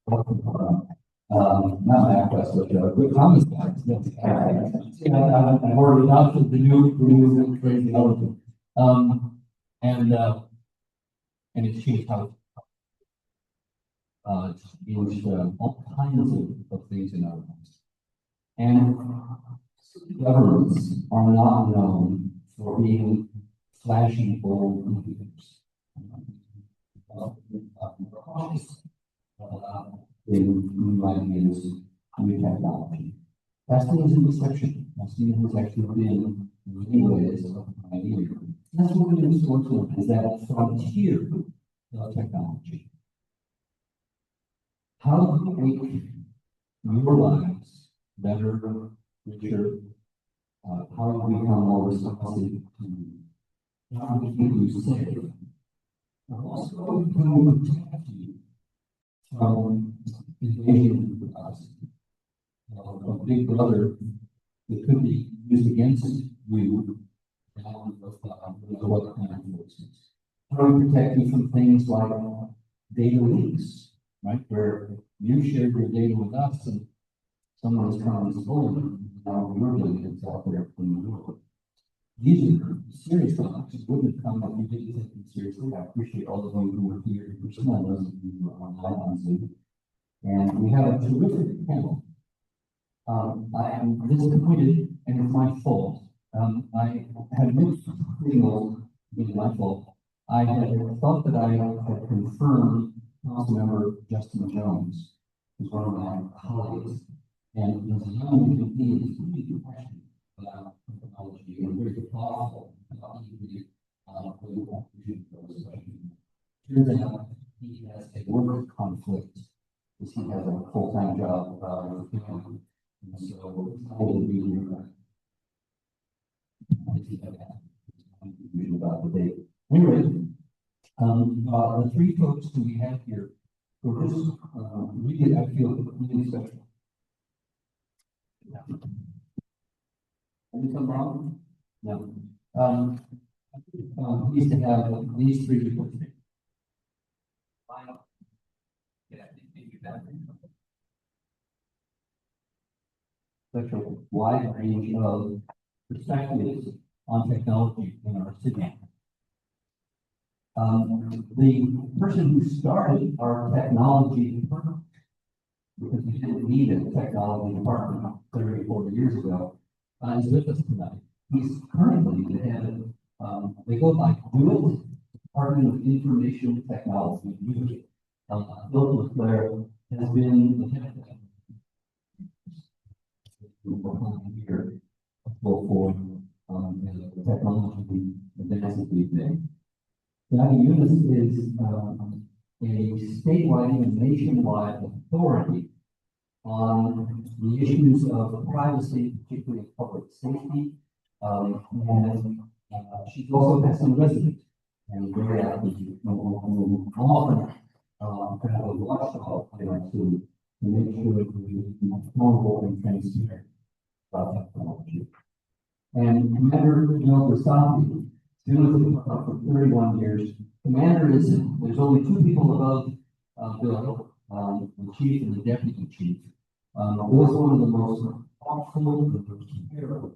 Not MapQuest, but Common Skies. I've already adopted the new crazy element. And it's changed how it's changed all kinds of things in our lives. And governments are not known for being flashy old leaders. In new ideas, new technology. Testing is an exception. Testing has actually been, in many ways, a pioneer. That's what we're going to work with, is that frontier of technology. How do we make your lives better, richer? How do we become more responsive to you? How do we keep you safe? Also, how do we protect you from invasion with us? A big brother that could be used against you with what kind of forces. How do we protect you from things like data leaks, right? Where you shared your data with us and someone is trying to steal it, now you're doing it out there in the world. These are serious topics. It wouldn't have come if you didn't take them seriously. I appreciate all of you who were here in person and those of you who are online on Zoom. And we have a terrific panel. I am disappointed, and it's my fault. I had mixed signals in my fault. I had thought that I had confirmed Councilmember Justin Jones, who's one of my colleagues, and as a young he is really passionate about technology and very thoughtful about the turns out he has a work conflict because he has a full-time job with the family. And so I will be here. About the date. Anyway, the three folks who we have here who are just really, I feel, really special. Anything wrong? No. Pleased to have these three people today. Such a wide range of perspectives on technology in our city. The person who started our technology department, because we didn't need a technology department 30 or 40 years ago, is with us tonight. He's currently the head of, they go by DoIT, Department of Information Technology. Bill LeClaire has been the head of that here for the technology advances we've made. Now, UNIS is a statewide and nationwide authority on the issues of privacy, particularly public safety. And she's also has some residents and very active often have a watchdog to make sure that we are accountable and transparent about technology. And Commander Bill Versace, been with the department for 31 years. Commander there's only two people above Bill, the chief and the deputy chief. Bill's one of the most thoughtful and most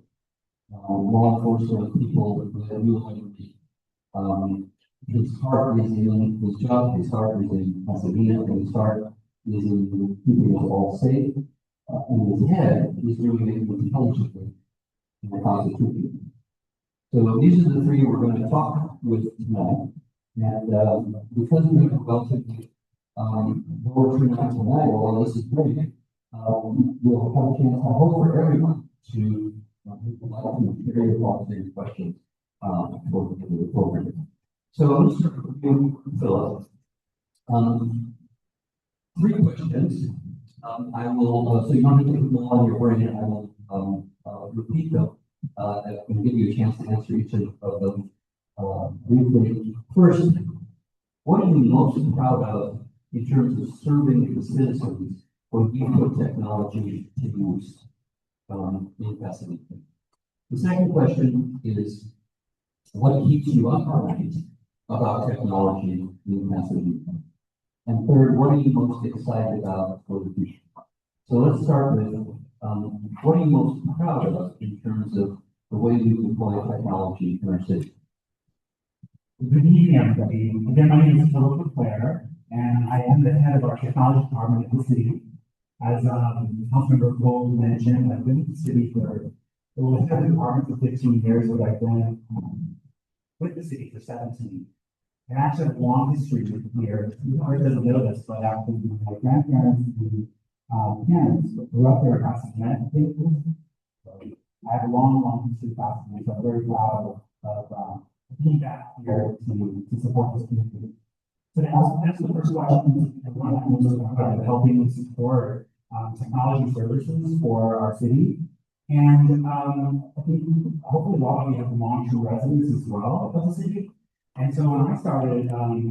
law enforcement people that you'll ever meet. His heart is in his job, his heart is in Pasadena, and his heart is in keeping us all safe. And his head is doing it intelligently in the Constitution. So these are the three we're going to talk with tonight. And because we have a relatively lower turnout tonight, although this is great, we'll have a chance, I hope, for everyone to share your thoughts and questions for the program. So I'm going to start with you, Philip. Three questions. I will, so you don't have to put them all on your brain, I will repeat them. That can give you a chance to answer each of them briefly. First, what are you most proud of in terms of serving the citizens when you put technology to use in Pasadena? The second question is, what keeps you up at night about technology in Pasadena? And third, what are you most excited about for the future? So let's start with, what are you most proud of in terms of the way we deploy technology in our city? Good evening, everybody. Again, my name is Philip Clare, and I am the head of our technology department at the city. As Councilmember Cole mentioned, I've been with the city for, well, head of the department for 15 years, but I've been with the city for 17. And actually have a long history here. You probably doesn't know this, but actually my grandparents and parents grew up there in Pasadena. I have a long history of Pasadena, so I'm very proud of being back here to support this community. So that's the first question. About helping support technology services for our city. And I think hopefully a lot of you have long-term residents as well of the city. And so when I started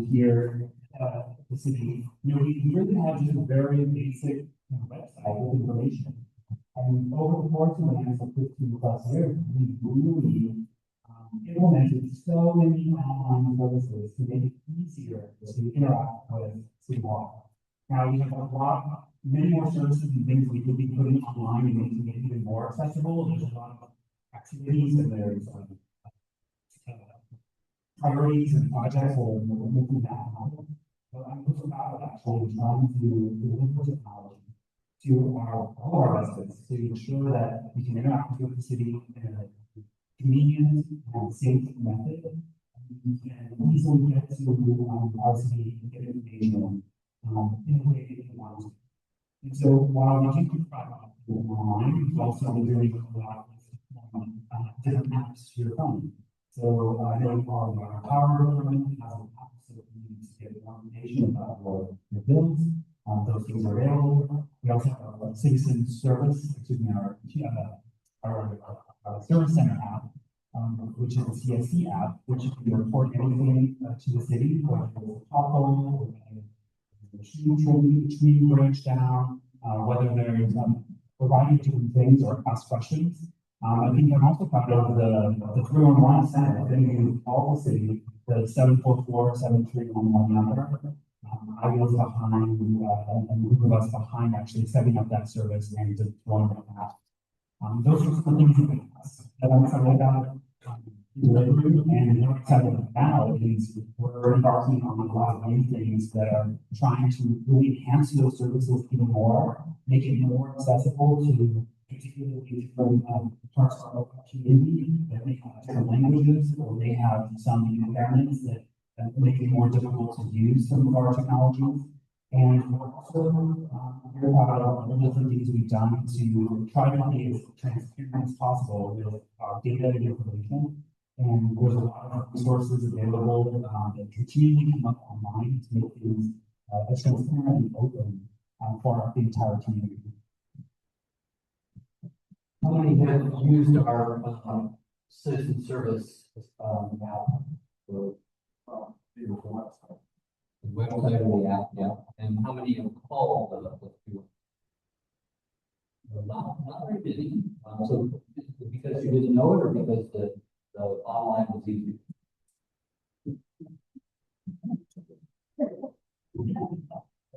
here at the city, we really had just a very basic website with information. And over the course of the last 15 plus years, we really implemented so many online services to make it easier to interact with City Hall. Now we have many more services and things we could be putting online and making it even more accessible. There's a lot of activities and there's priorities and projects that are making that happen. But I'm also proud of actually trying to deliver technology to all of our residents to ensure that we can interact with the city in a convenient and safe method. We can easily get to our city and get information in the way that we want to. And so while we do provide online, we've also been doing a lot of different apps to your phone. So I know our power government has an app so that you need to get more information about your bills. Those things are available. We also have a citizen service, our service center app, which is a CSC app, which you can report anything to the city, whether it's a pothole, a tree branch down, whether there's providing different things or ask questions. I think I'm also proud of the 311 center in all the city, the 744-7311 number. I was behind, and a group of us behind actually setting up that service and deploying that. Those are some things that I'm excited about delivering, and what I'm excited about now is we're embarking on a lot of new things that are trying to really enhance those services even more, make it more accessible to particularly different parts of our community that may have different languages or may have some impairments that make it more difficult to use some of our technologies. And we're also very proud of all the different things we've done to try to be as transparent as possible with our data and information. And there's a lot of resources available that continually come up online to make things as transparent and open for the entire community. How many have used our citizen service app? The website or the app, yeah. And how many have called the not very many. So because you didn't know it, or because the online was easy?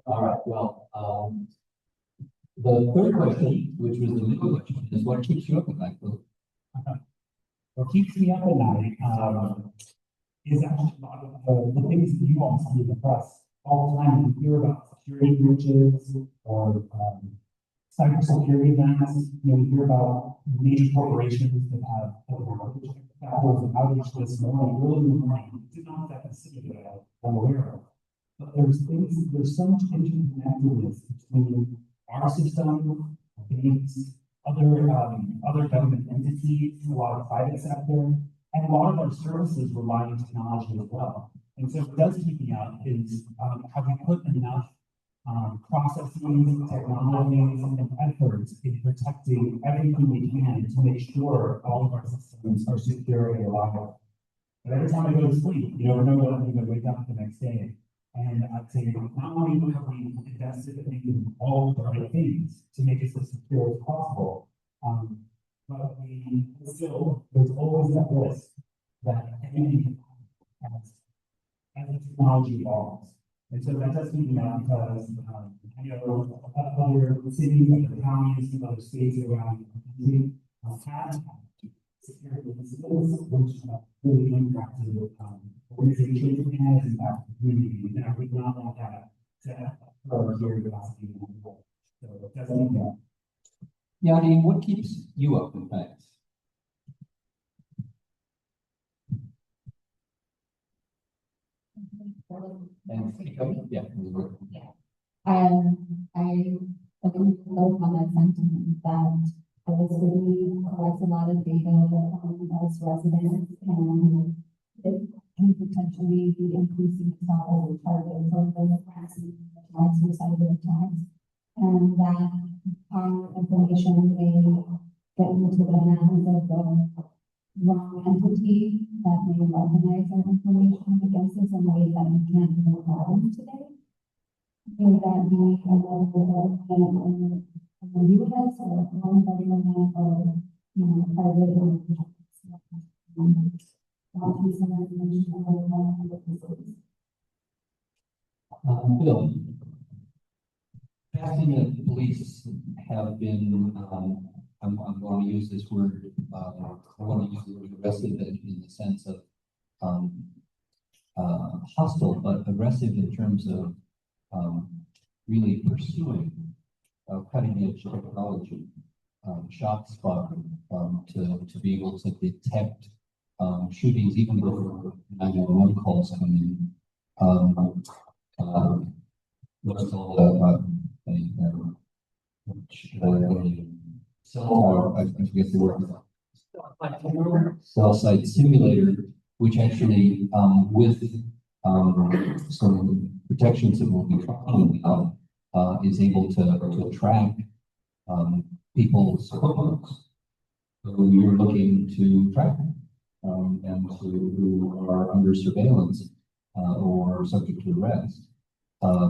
All right. Well, the third question, which was the legal question, is what keeps you up at night? What keeps me up at night is actually a lot of the things that you all see in the press all the time. You hear about security breaches or cybersecurity events. You hear about major corporations that have outage. That was an outage this morning, early in the morning. It did not affect the city that I'm aware of. But there's so much interconnectedness between our system, banks, other government entities, a lot of private sector, and a lot of our services rely on technology as well. And so what does keep me up is have we put enough processes, technologies, and efforts in protecting everything we can to make sure all of our systems are secure and reliable. But every time I go to sleep, you never know when I'm going to wake up the next day. And I'd say not only have we invested in all the right things to make it as secure as possible, but there's always that risk that anything can happen as the technology evolves. And so that does mean that because, I know other cities, other counties, other states around the country, have security incidents, which really impacted, organizations and impact the community, and we do not want that to occur here in Pasadena. So that's mean that. Yanni, what keeps you up at night? And speak up, yeah. I agree on that sentiment that the city collects a lot of data from us residents, and it can potentially be increasing the size of targets of the capacity of suicide attacks. And that our information may get into the hands of the wrong entity that may weaponize our information against us in ways that we can't even fathom today. Will that be a level in the US or one government or, private Bill, Pasadena police have been, I'm going to use this word, I want to use the word aggressive in the sense of, hostile, but aggressive in terms of, really pursuing, cutting edge technology, shot spotting, to be able to detect, shootings even before 911 calls come in. What's all cell tower, I forget the word. Cell site simulator, which actually, with some protections that we'll be talking about, is able to track people's phones. So you're looking to track and who are under surveillance or subject to arrest.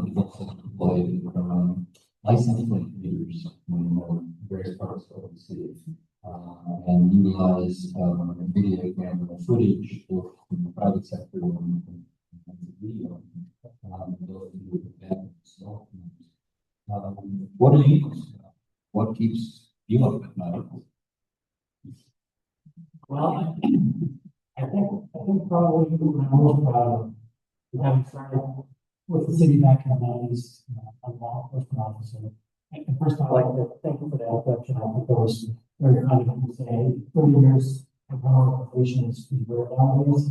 We've also deployed license plate readers in various parts of the city and utilize video camera footage from the private sector and video. What are you? What keeps you up at night? Well, I think probably when I'm most proud of, we haven't started with the city back in the nineties, a law enforcement officer. And first, I'd like to thank you for the introduction. I think it was very kind of you to say 30 years of our organization is very nowadays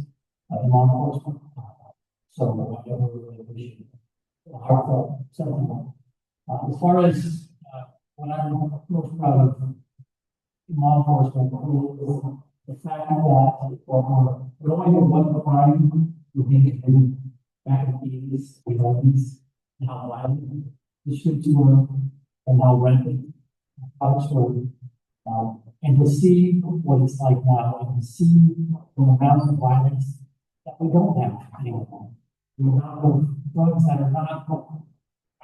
in law enforcement. So I really appreciate it. Heartfelt sentiment. As far as what I'm most proud of in law enforcement is the fact that knowing what crime would be committed back in the 80s, the 90s, and how violent the streets were, and how rampant drugs were, and to see what it's like now, and to see the amount of violence that we don't have anymore. The amount of drugs that are not,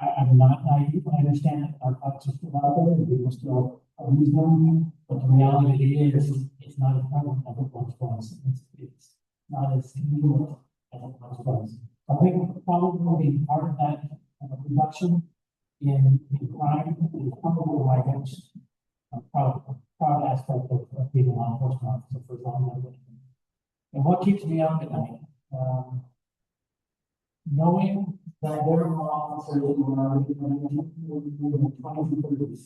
I'm not naive, I understand that our drugs are still out there, and people still abuse them, but the reality is, it's not as prevalent as it once was. It's not as convenient as it once was. I think probably being part of that reduction in crime is probably my most proud aspect of being a law enforcement officer for as long as I've been. And what keeps me up at night, knowing that there are officers who are in the 20s and 30s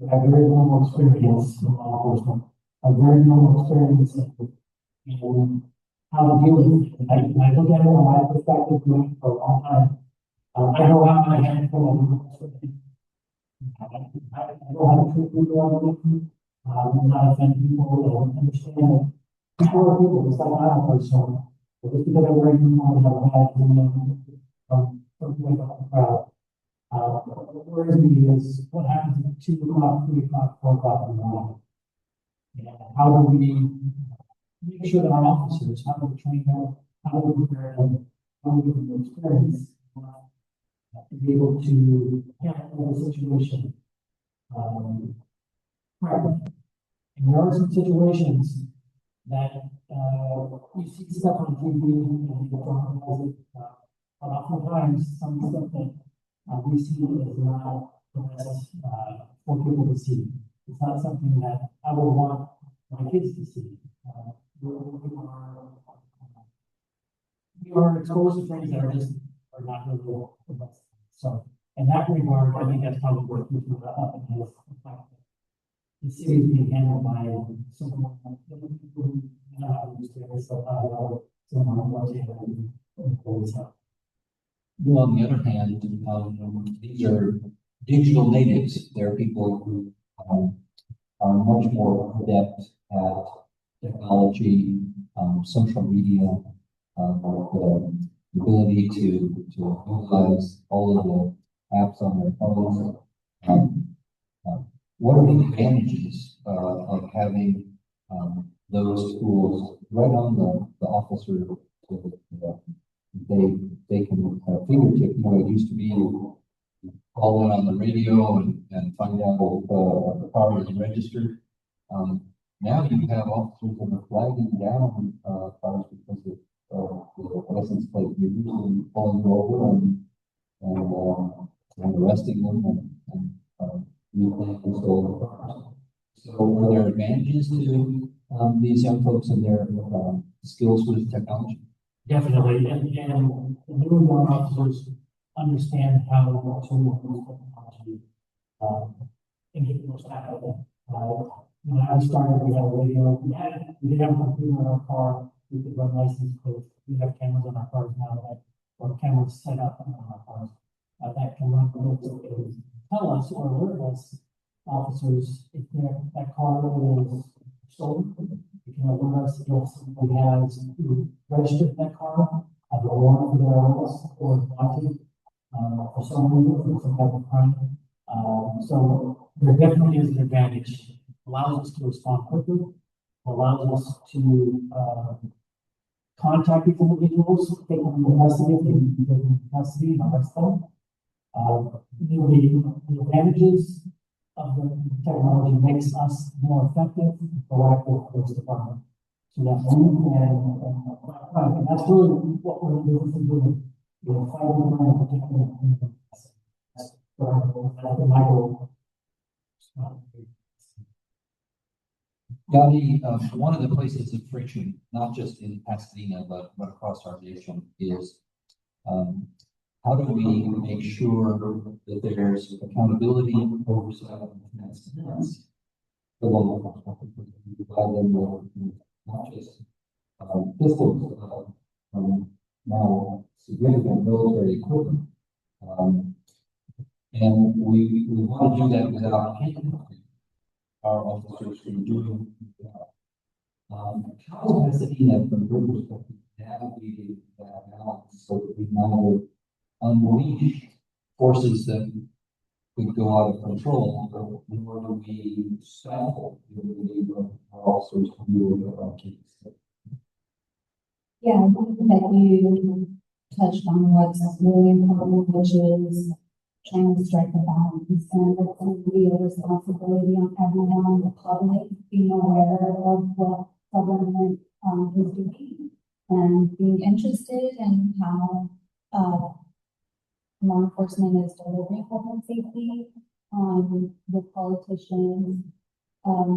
that have very little experience in law enforcement, have very little experience in how to deal with it. And I look at it from my perspective, doing it for a long time. I know how my hands full of I know how to treat people not offend people, and understand that people are people, just like I'm a person. But just because I wear a uniform and have a hat, something about the crowd. What worries me is what happens at 2 o'clock, 3 o'clock, 4 o'clock in the morning. And how do we make sure that our officers, how do we train them, how do we prepare them, how do we give them experience to be able to handle the situation correctly. And there are some situations that you see stuff on TV and you don't realize it. But oftentimes, some stuff that we see is not the best for people to see. It's not something that I would want my kids to see. We are exposed to things that are not really the best. So in that regard, I think that's probably what we do up and has the fact that the city is being handled by someone who understands so someone who wants to Well, on the other hand, these are digital natives. They're people who are much more adept at technology, social media, the ability to utilize all of the apps on their phones. What are the advantages of having those tools right on the officer? They can fingertip. You know, it used to be you call in on the radio and find out if a car is registered. Now you have officers that are flagging down cars because of the license plate readers and pulling them over and arresting them and reclaiming stolen cars. So are there advantages to these young folks and their skills with technology? Definitely, and the newer young officers understand how to use technology and get the most out of it. When I started, we had a radio, we did have a computer in our car, we could run license plates, we have cameras on our cars now that, or cameras set up on our cars, that can run plates, tell us or alert us, officers, if that car is stolen. You can alert us if somebody has registered that car, have a warrant for their arrest or wanted, for some reason, for some type of crime. So there definitely is an advantage. Allows us to respond quickly, allows us to contact these individuals, take them into custody, if they can be taken into custody and arrest them. The advantages of the technology makes us more effective and proactive police department. So that's one, and that's really what we're doing. Fighting crime and protecting the community. That's what my goal. Gotti, one of the places of friction, not just in Pasadena, but across our nation, is how do we make sure that there's accountability, oversight, and transparency? The law enforcement, we provide them with not just pistols, now significant military equipment. And we want to do that without handcuffing our officers from doing that. How has Pasadena, from your perspective, navigated that balance so that we neither unleash forces that could go out of control, nor do we stifle the ability of our officers to deal with our cases? Yeah, I think that you touched on what's really important, which is trying to strike a balance, and it's going to be a responsibility on everyone, the public, being aware of what government is doing and being interested in how law enforcement is delivering public safety, with politicians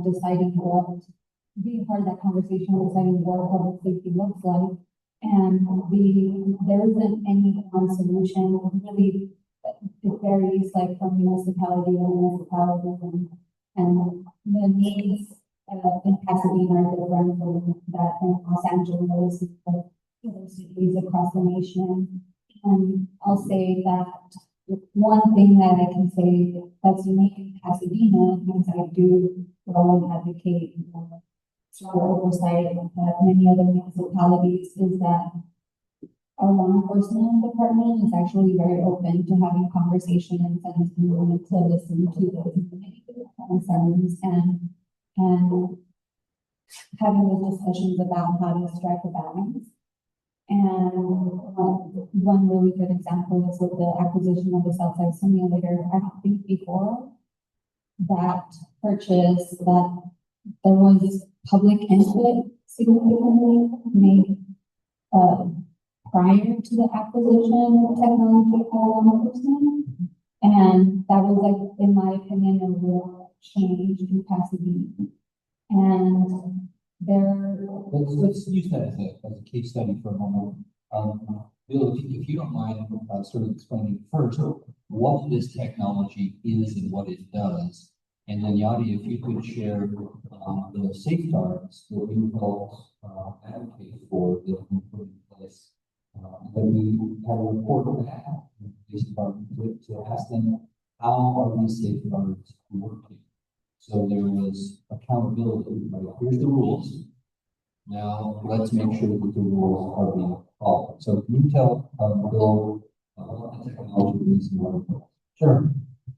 deciding what, being part of that conversation, deciding what public safety looks like, and there isn't any one solution. Really, it varies like from municipality to municipality, and the needs in Pasadena are different from that in Los Angeles, or other cities across the nation. And I'll say that one thing that I can say that's unique in Pasadena, because I do go and advocate for oversight at many other municipalities, is that our law enforcement department is actually very open to having conversation and willing to listen to the concerns and having those discussions about how to strike a balance. And one really good example is with the acquisition of the Southside simulator. I don't think before that purchase that there was public input significantly made prior to the acquisition of technology by law enforcement. And that was like, in my opinion, a real change in Pasadena. And there, Let's use that as a case study for a moment. Bill, if you don't mind, sort of explaining first what this technology is and what it does. And then Yadi, if you could share, the safeguards that you helped, advocate for that have been put in place. That we have a report back to the police department to ask them, how are these safeguards working? So there was accountability, right? Here's the rules. Now, let's make sure that the rules are being followed. So can you tell, Bill, what the technology is and what it does? Sure.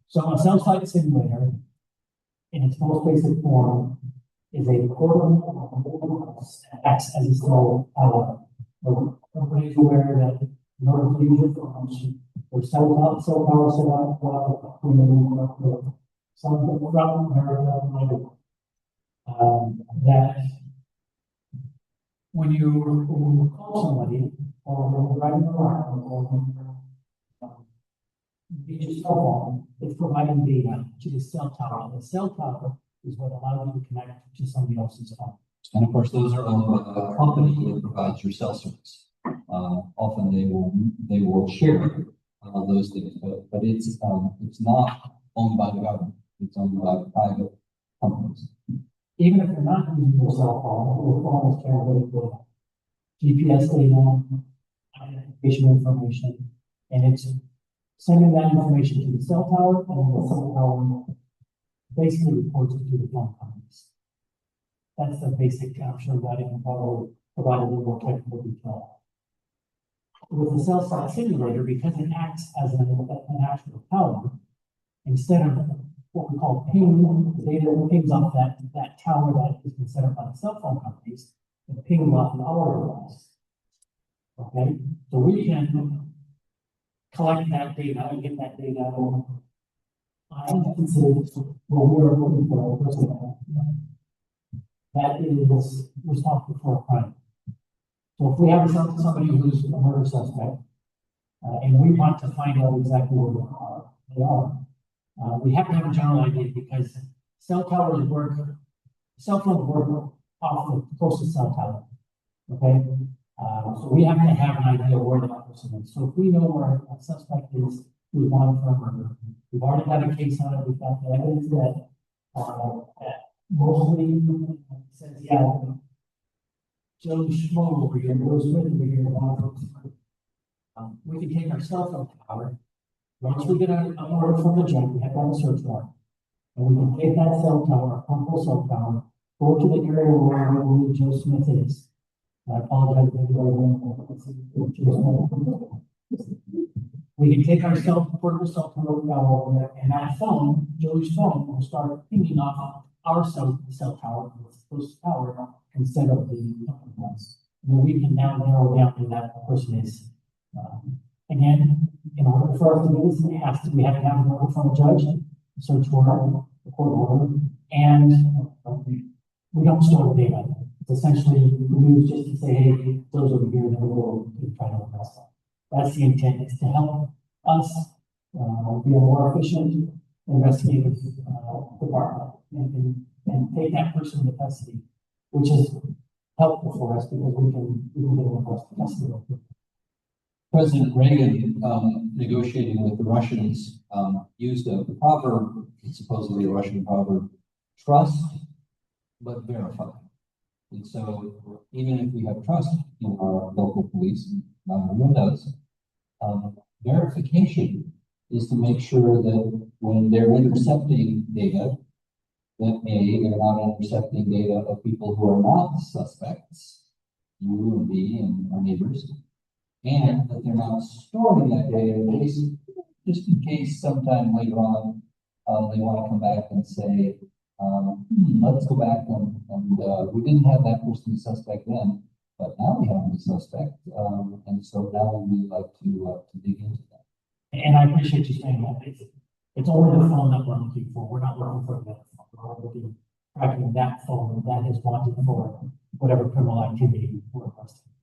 So a cell site simulator, in its most basic form, is a portal that acts as a cell tower. Everybody's aware that in order to use your phones, there's cell tower set up, some throughout America, that when you call somebody, or when you're driving around, or when you use your cell phone, it's providing data to the cell tower. The cell tower is what allows you to connect to somebody else's phone. And of course, those are owned by the company that provides your cell service. Often they will share those things, but it's not owned by the government. It's owned by private companies. Even if you're not using your cell phone, your phone is carrying data, GPS data, identification information, and it's sending that information to the cell tower, and then the cell tower basically reports it to the phone companies. That's the basic, I'm sure that can probably provide a little more technical detail. With the cell site simulator, because it acts as an actual tower, instead of what we call ping, the data pings off that tower that has been set up by the cell phone companies, and ping off our device. Okay, so we can collect that data and get that data. I consider what we're looking for a person that is responsible for a crime. So if we have somebody who's a murder suspect, and we want to find out exactly where they are, we have to have a general idea because cell phones work off the closest cell tower. Okay, so we have to have an idea where that person is. So if we know where a suspect is, we want for a murder. We've already got a case on it. We've got the evidence that mostly says, yeah, Joe Schmo over here, Joe Smith over here, we can take our cell phone tower. Once we get an order from the judge, we have to have a search warrant. And we can take that cell tower, a crumple cell tower, go to the area where we believe Joe Smith is. I apologize. We can take our portable cell tower, and that phone, Joey's phone, will start pinging off our cell tower, the closest tower, instead of the company ones. And we can now narrow down who that person is. Again, in order for us to do this, we have to have an order from a judge, a search warrant, a court order, and we don't store the data. It's essentially we use just to say, hey, those over here, then we'll try to arrest them. That's the intent, is to help us be a more efficient investigative department and take that person into custody, which is helpful for us because we can get them across the custody. President Reagan, negotiating with the Russians, used a proverb, supposedly a Russian proverb, trust but verify. And so even if we have trust in our local police, not everyone does, verification is to make sure that when they're intercepting data, that they're not intercepting data of people who are not suspects, you and me and our neighbors, and that they're not storing that data in case, just in case sometime later on, they want to come back and say, let's go back and we didn't have that person as suspect then, but now we have the suspect, and so now we'd like to dig into that. And I appreciate you saying that. It's only the phone that we're looking for. We're not looking for that phone. We're looking tracking that phone that is wanted for whatever criminal activity we're requesting.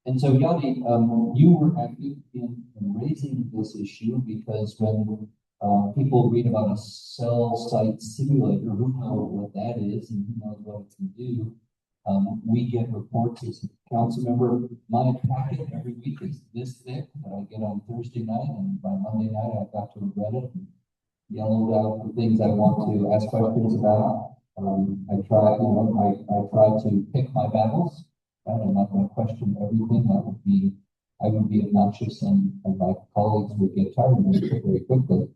And so Yadi, you were active in raising this issue because when people read about a cell site simulator, who knows what that is and who knows what it can do. We get reports as a council member. My packet every week is this thick that I get on Thursday night, and by Monday night I've got to read it and yellowed out the things I want to ask questions about. I try to pick my battles. Right? I'm not going to question everything. I would be obnoxious, and my colleagues would get tired of me very quickly.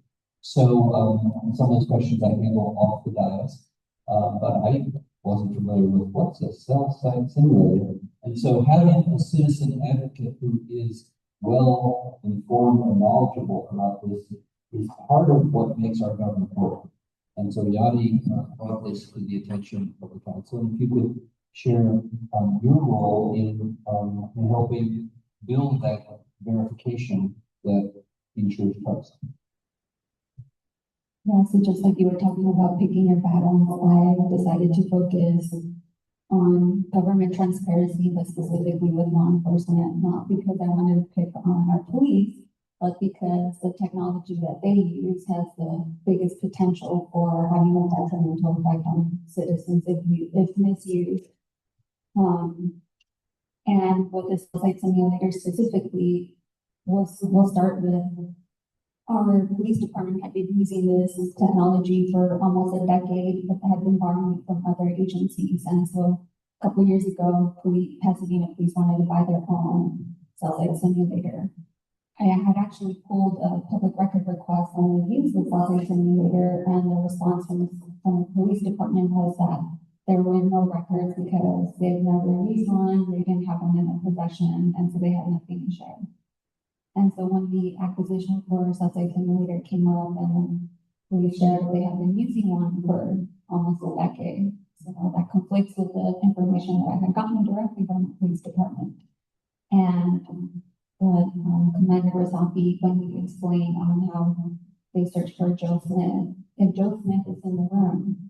So some of those questions I handle off the dais, but I wasn't familiar with what's a cell site simulator. And so having a citizen advocate who is well informed and knowledgeable about this is part of what makes our government work. And so Yadi brought this to the attention of the council. And if you could share your role in helping build that verification that ensures trust. Yeah, so just like you were talking about picking your battles, I decided to focus on government transparency, but specifically with law enforcement, not because I wanted to pick on our police, but because the technology that they use has the biggest potential for having a detrimental effect on citizens if misused. And with this site simulator specifically, we'll start with our police department had been using this technology for almost a decade, but had been borrowing it from other agencies. And so a couple of years ago, Pasadena Police wanted to buy their own cell site simulator. I had actually pulled a public record request on the use of the cell site simulator, and the response from the police department was that there were no records because they've never used one, they didn't have one in their possession, and so they had nothing to share. And so when the acquisition for cell site simulator came up, and police shared they had been using one for almost a decade. So that conflicts with the information that I had gotten directly from the police department. And what Commander Razapi, when he explained on how they searched for Joe Smith, if Joe Smith is in the room,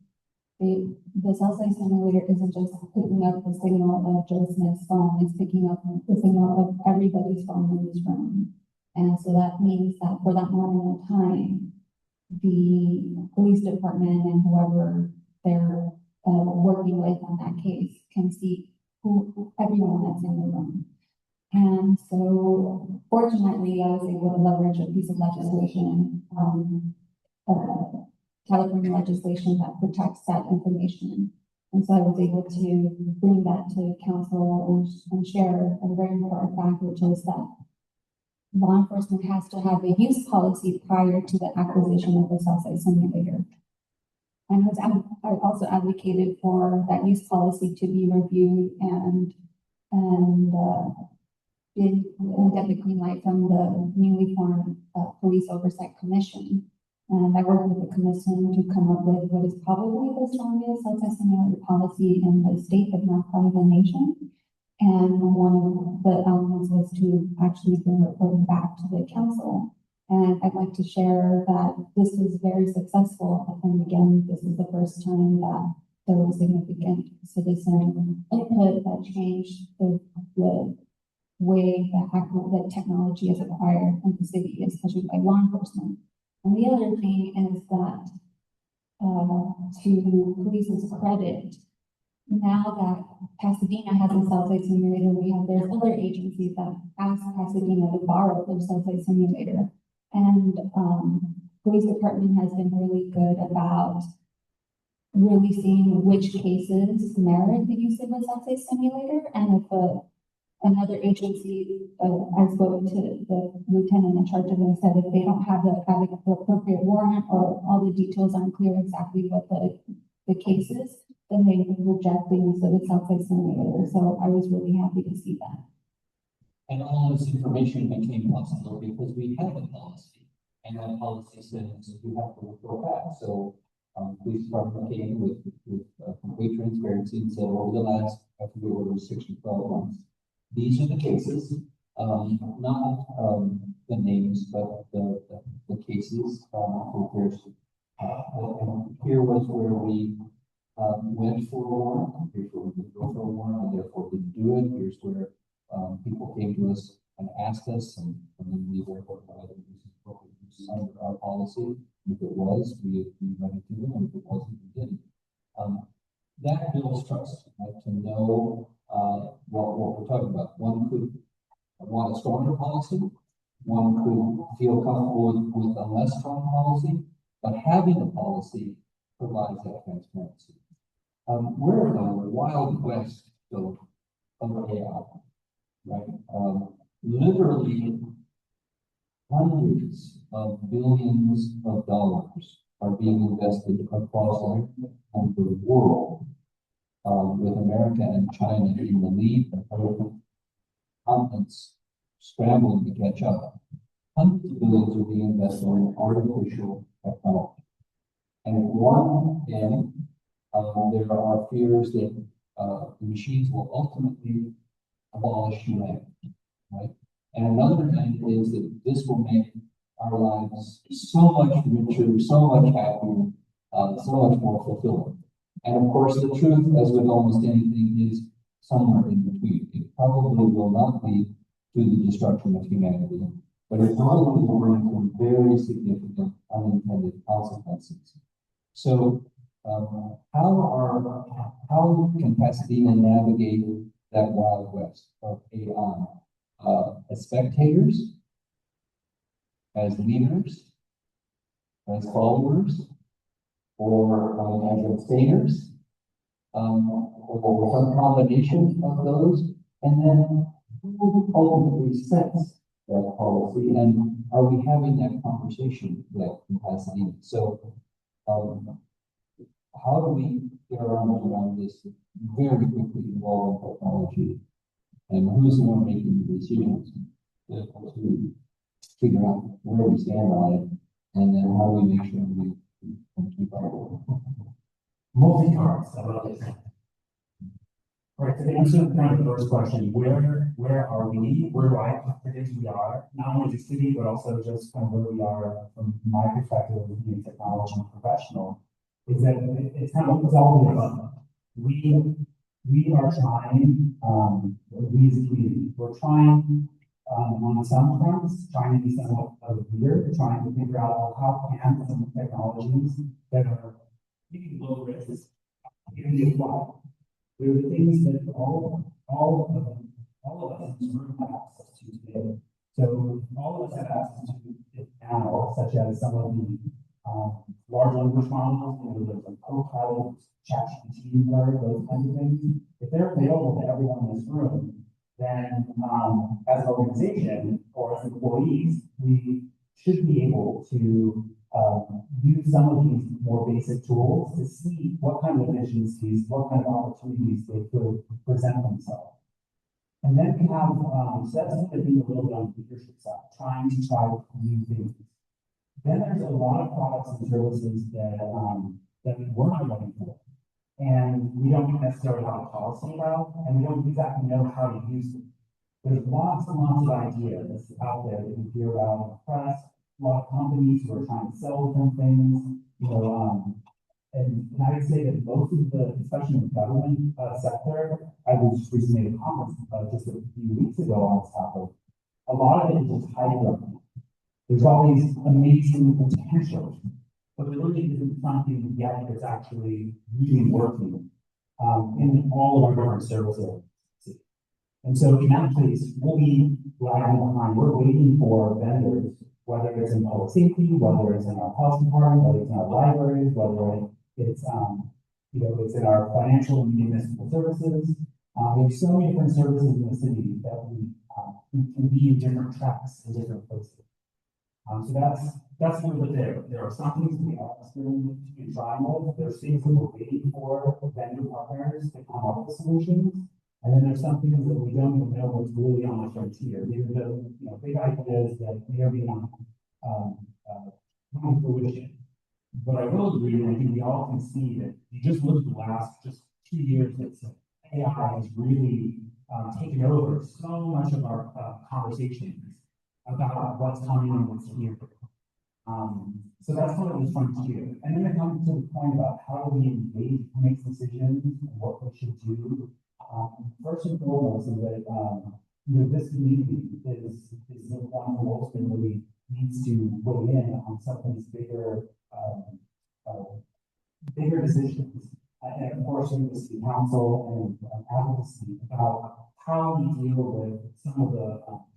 the cell site simulator isn't just picking up the signal of Joe Smith's phone, it's picking up the signal of everybody's phone in this room. And so that means that for that moment in time, the police department and whoever they're working with on that case can see everyone that's in the room. And so fortunately, I was able to leverage a piece of legislation, California legislation that protects that information. And so I was able to bring that to council and share a very important fact, which is that law enforcement has to have a use policy prior to the acquisition of the cell site simulator. And I also advocated for that use policy to be reviewed and get the green light from the newly formed Police Oversight Commission. And I worked with the commission to come up with what is probably the strongest cell site simulator policy in the state, if not probably the nation. And one of the elements was to actually bring reporting back to the council. And I'd like to share that this was very successful. And again, this is the first time that there was significant citizen input that changed the way that technology is acquired in the city, especially by law enforcement. And the other thing is that, to police's credit, now that Pasadena has a cell site simulator, there's other agencies that ask Pasadena to borrow their cell site simulator. And police department has been really good about really seeing which cases merit the use of a cell site simulator. And if another agency, I spoke to the lieutenant in charge of it and said if they don't have the appropriate warrant or all the details aren't clear exactly what the case is, then they reject the use of the cell site simulator. So I was really happy to see that. And all this information became possible because we have a policy, and that policy says you have to go back. So police department came with complete transparency and said over the last, I forget what it was, 6 to 12 months, these are the cases, not the names, but the cases. Here was where we went for a warrant, here's where we didn't go for a warrant, and therefore didn't do it. Here's where people came to us and asked us, and then we were able to provide them with appropriate uses under our policy. If it was, we went into them, and if it wasn't, we didn't. That builds trust, right? To know what we're talking about. One could want a stronger policy, one could feel comfortable with a less strong policy, but having a policy provides that transparency. We're in the wild west of AI, right? Literally hundreds of billions of dollars are being invested across the world, with America and China in the lead, and other continents scrambling to catch up. Hundreds of billions are being invested in artificial technology. And at one end, there are fears that the machines will ultimately abolish humanity, right? And another end is that this will make our lives so much richer, so much happier, so much more fulfilling. And of course, the truth, as with almost anything, is somewhere in between. It probably will not lead to the destruction of humanity, but it probably will bring some very significant unintended consequences. So, how can Pasadena navigate that wild west of AI? As spectators, as leaders, as followers, or as abstainers, or some combination of those, and then who ultimately sets that policy, and are we having that conversation yet in Pasadena? So, how do we get our arms around this very quickly evolving technology, and who's the one making the decisions to figure out where we stand on it, and then how we make sure we can keep up? Multi-parts, I love this. All right, so to answer kind of the first question, where are we? Where do I predict we are? Not only as a city, but also just kind of where we are from my perspective of being a technology professional, is that it's kind of it's all the above. We are trying, we as a community, we're trying on some fronts, trying to be somewhat of a leader, trying to figure out how can some technologies that are maybe low risk can be applied. There are things that all of us in this room have access to today. So all of us have access to it now, such as some of the large language models, there's like Copilot, ChatGPT, those kinds of things. If they're available to everyone in this room, then as an organization or as employees, we should be able to use some of these more basic tools to see what kind of efficiencies, what kind of opportunities they could present themselves. And then we have, so that's going to be a little bit on the leadership side, trying to try new things. Then there's a lot of products and services that we're not looking for. And we don't necessarily have a policy about, and we don't exactly know how to use them. There's lots and lots of ideas out there that you hear about in the press, a lot of companies who are trying to sell different things, and I would say that most of the, especially in the government sector, I was just recently at a conference just a few weeks ago on this topic. A lot of it is just hype right now. There's always amazing potential, but there really isn't something yet that's actually really working in all of our different services. And so in that case, we'll be lagging behind. We're waiting for vendors, whether it's in public safety, whether it's in our health department, whether it's in our libraries, whether it's it's in our financial and municipal services. There's so many different services in the city that we can be in different tracks in different places. So that's where there are some things we are still trying with. There's things that we're waiting for vendor partners to come up with solutions. And then there's some things that we don't even know what's really on the frontier. These are the big ideas that may or may not come to fruition. But I will agree, and I think we all can see that you just look at the last just 2 years that AI has really taken over so much of our conversations about what's coming and what's here. So that's sort of the frontier. And then it comes to the point about how do we engage, who makes decisions, and what we should do. First and foremost is that this community is the one who ultimately needs to weigh in on some of these bigger decisions. And of course, in the city council and advocacy about how we deal with some of the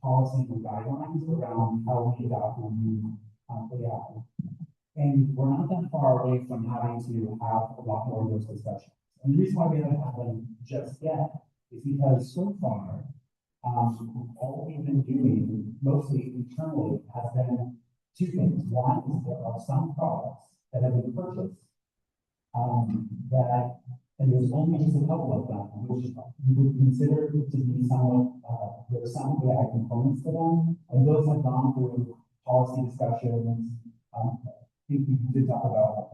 policies and guidelines around how we adopt and use AI. And we're not that far away from having to have a lot more of those discussions. And the reason why we haven't had them just yet is because so far, all we've been doing mostly internally has been two things. One is there are some products that have been purchased and there's only just a couple of them, which you would consider to be somewhat, there are some AI components to them, and those have gone through policy discussions. I think we did talk about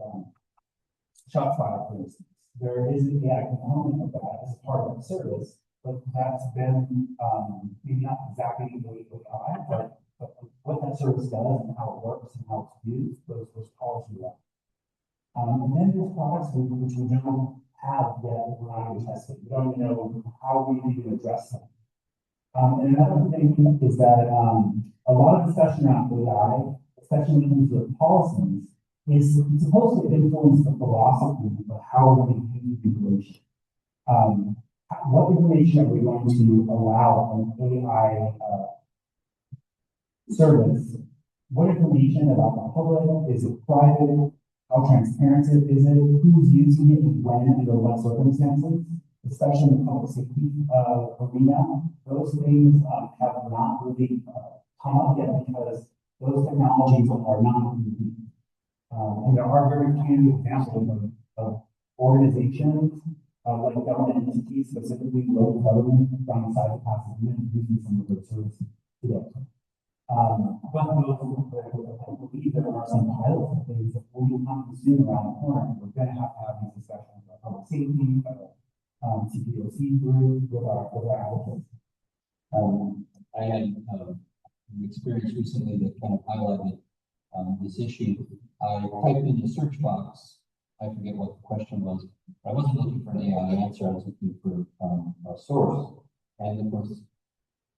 Shopify, for instance. There is an AI component of that as part of the service, but that's been maybe not exactly AI, but what that service does and how it works and how it's used, those policy levels. And then there's products which we don't have yet when we tested. We don't know how we need to address them. And another thing is that a lot of discussion around AI, especially in terms of policies, is supposed to influence the philosophy of how we're going to use information. What information are we going to allow an AI service? What information about the public? Is it private? How transparent is it? Who's using it and when under what circumstances? Especially in the public safety arena, those things have not really come up yet because those technologies are not unique. And there are very few examples of organizations like government entities, specifically local government, from the side of passing using some of those services today. But I believe there are some pilots of things that will be coming soon around the corner. And we're going to have these discussions about public safety, CPOC group, with our advocates. I had an experience recently that kind of highlighted this issue. I typed in the search box. I forget what the question was. I wasn't looking for an AI answer. I was looking for a source. And of course,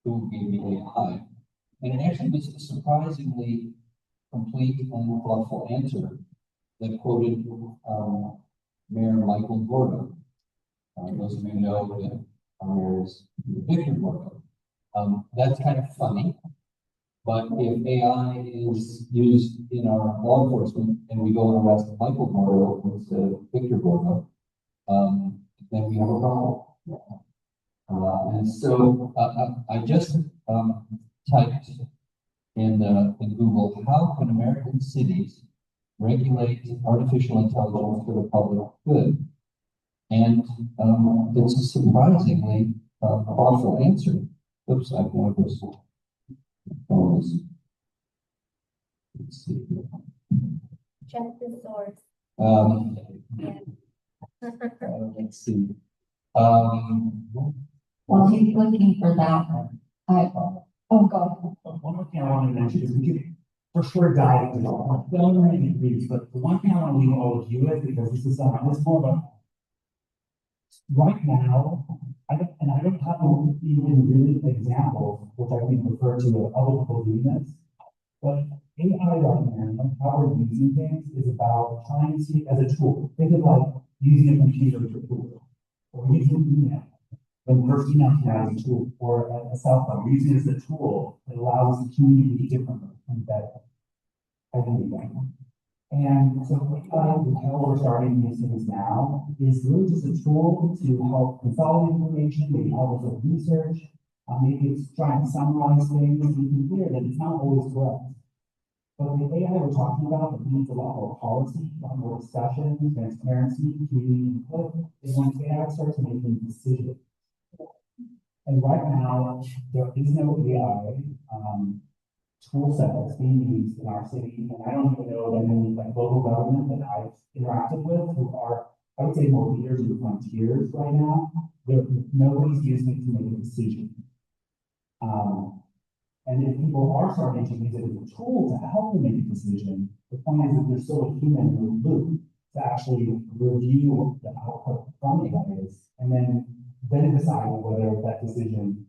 Google gave me AI. And it actually was a surprisingly complete and thoughtful answer that quoted Mayor Michael Gordo. Those of you know that Mayor is Victor Gordo. That's kind of funny, but if AI is used in our law enforcement and we go and arrest Michael Gordo instead of Victor Gordo, then we have a problem. And so I just typed in Google, how can American cities regulate artificial intelligence for the public good? And it's a surprisingly thoughtful answer. Oops, I want this. Let's see. Check the source. Let's see. While he's looking for that, oh, go One more thing I want to mention is we could for sure dive into so many degrees, but the one thing I want to leave all of you with, because this is more about right now, I don't have even really examples, which I think refer to other people doing this, but AI right now, how we're using things is about trying to, as a tool, think of like using a computer as a tool, or using email. When first email came out as a tool, or a cell phone, we're using it as a tool that allows us to communicate differently and better. I think and so how we're starting these things now is really just a tool to help consolidate information, maybe help us with research, maybe it's trying to summarize things. You can hear that it's not always correct. But the AI we're talking about that needs a lot more policy, a lot more discussion, transparency, community input, is when AI starts making decisions. And right now, there is no AI tool set that's being used in our city, and I don't even know that many like local government that I've interacted with who are, I would say, more leaders and frontiers right now. Nobody's using it to make a decision. And if people are starting to use it as a tool to help them make a decision, the point is that there's still a human in the loop to actually review the output from the AIs and then decide whether that decision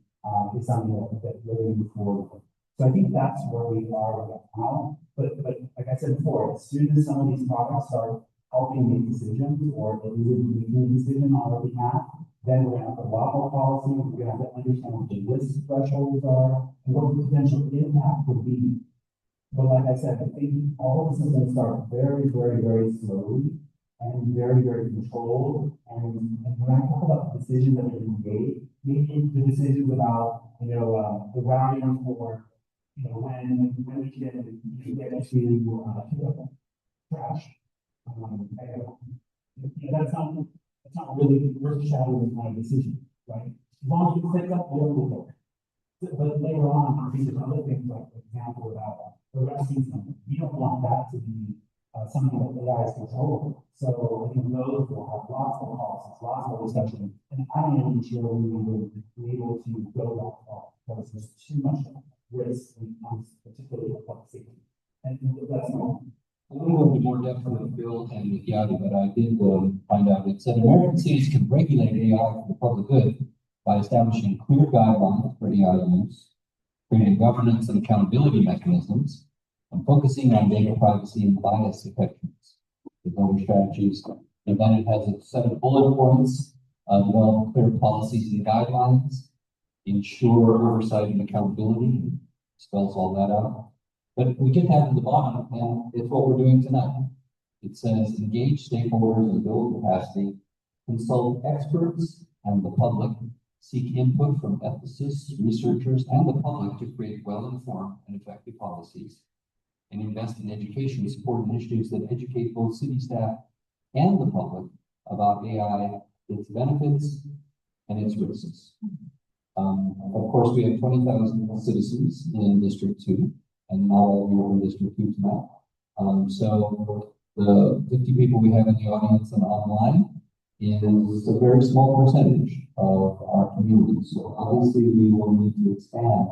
is something that really move forward with. So I think that's where we are right now. But like I said before, as soon as some of these products start helping make decisions or at least making a decision on our behalf, then we're gonna have a lot more policy, we're gonna have to understand what the risk thresholds are and what the potential impact would be. But like I said, I think all of this is gonna start very, very, very slowly and very, very controlled. And when I talk about the decisions that are being made, maybe the decisions about, the routing for, when we can get into, trash. That's not really earth-shattering kind of decision, right? As long as you click up, you don't look. But later on, I think there's other things like, for example, about arresting someone. You don't want that to be something that AI is controlling. So I think those will have lots of policies, lots of discussion. And I'm not even sure we will be able to go that far because there's too much risk when it comes particularly to public safety. And that's not. A little bit more depth with Bill and with Yadi, but I did find out it said American cities can regulate AI for the public good by establishing clear guidelines for AI use, creating governance and accountability mechanisms, and focusing on data privacy and bias detections, developing strategies. And then it has a set of bullet points, develop clear policies and guidelines, ensure oversight and accountability, spells all that out. But we get that at the bottom, and it's what we're doing tonight. It says engage stakeholders and build capacity, consult experts and the public, seek input from ethicists, researchers, and the public to create well-informed and effective policies, and invest in education to support initiatives that educate both city staff and the public about AI, its benefits, and its risks. Of course, we have 20,000 citizens in District 2, and not all of you are in District 2 tonight. So the 50 people we have in the audience and online is a very small percentage of our community. So obviously we will need to expand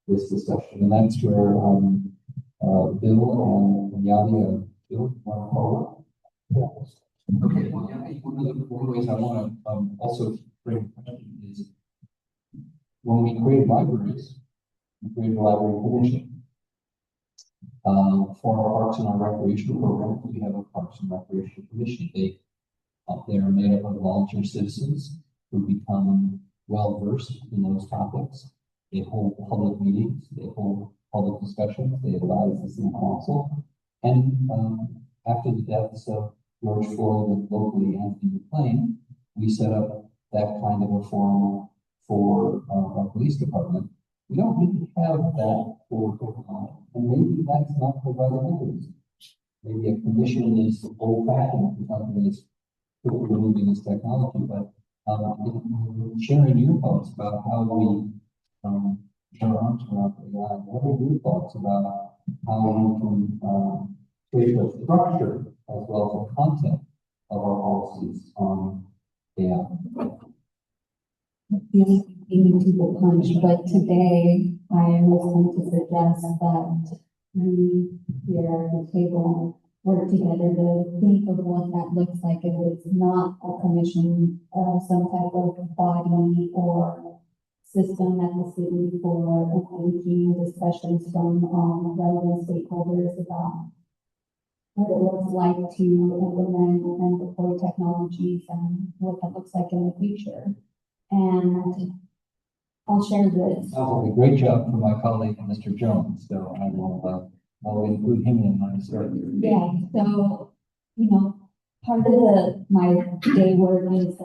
this discussion, and that's where Bill and Yadi, Bill, want to follow? Yeah. Okay, well, yeah, one of the ways I want to also bring is when we create libraries, we create a library commission. For our parks and our recreational programs, we have a parks and recreation commission. They are made up of volunteer citizens who become well versed in those topics. They hold public meetings, they hold public discussions, they advise the city council. And after the deaths of George Floyd and locally Anthony McLean, we set up that kind of a forum for our police department. We don't really have that for technology, and maybe that's not the right mechanism. Maybe a commission is old-fashioned for something that's quickly moving this technology, but sharing your thoughts about how we get our arms around AI. What are your thoughts about how we can create a structure as well as the content of our policies on AI? Being people punch, but today I was going to suggest that we here at the table work together to think of what that looks like if it's not a commission, some type of body or system at the city for engaging discussions from relevant stakeholders about what it looks like to implement and deploy technologies and what that looks like in the future. And I'll share this. Sounds like a great job for my colleague, Mr. Jones, so I will I'll include him in my story. Yeah, so, part of my day work is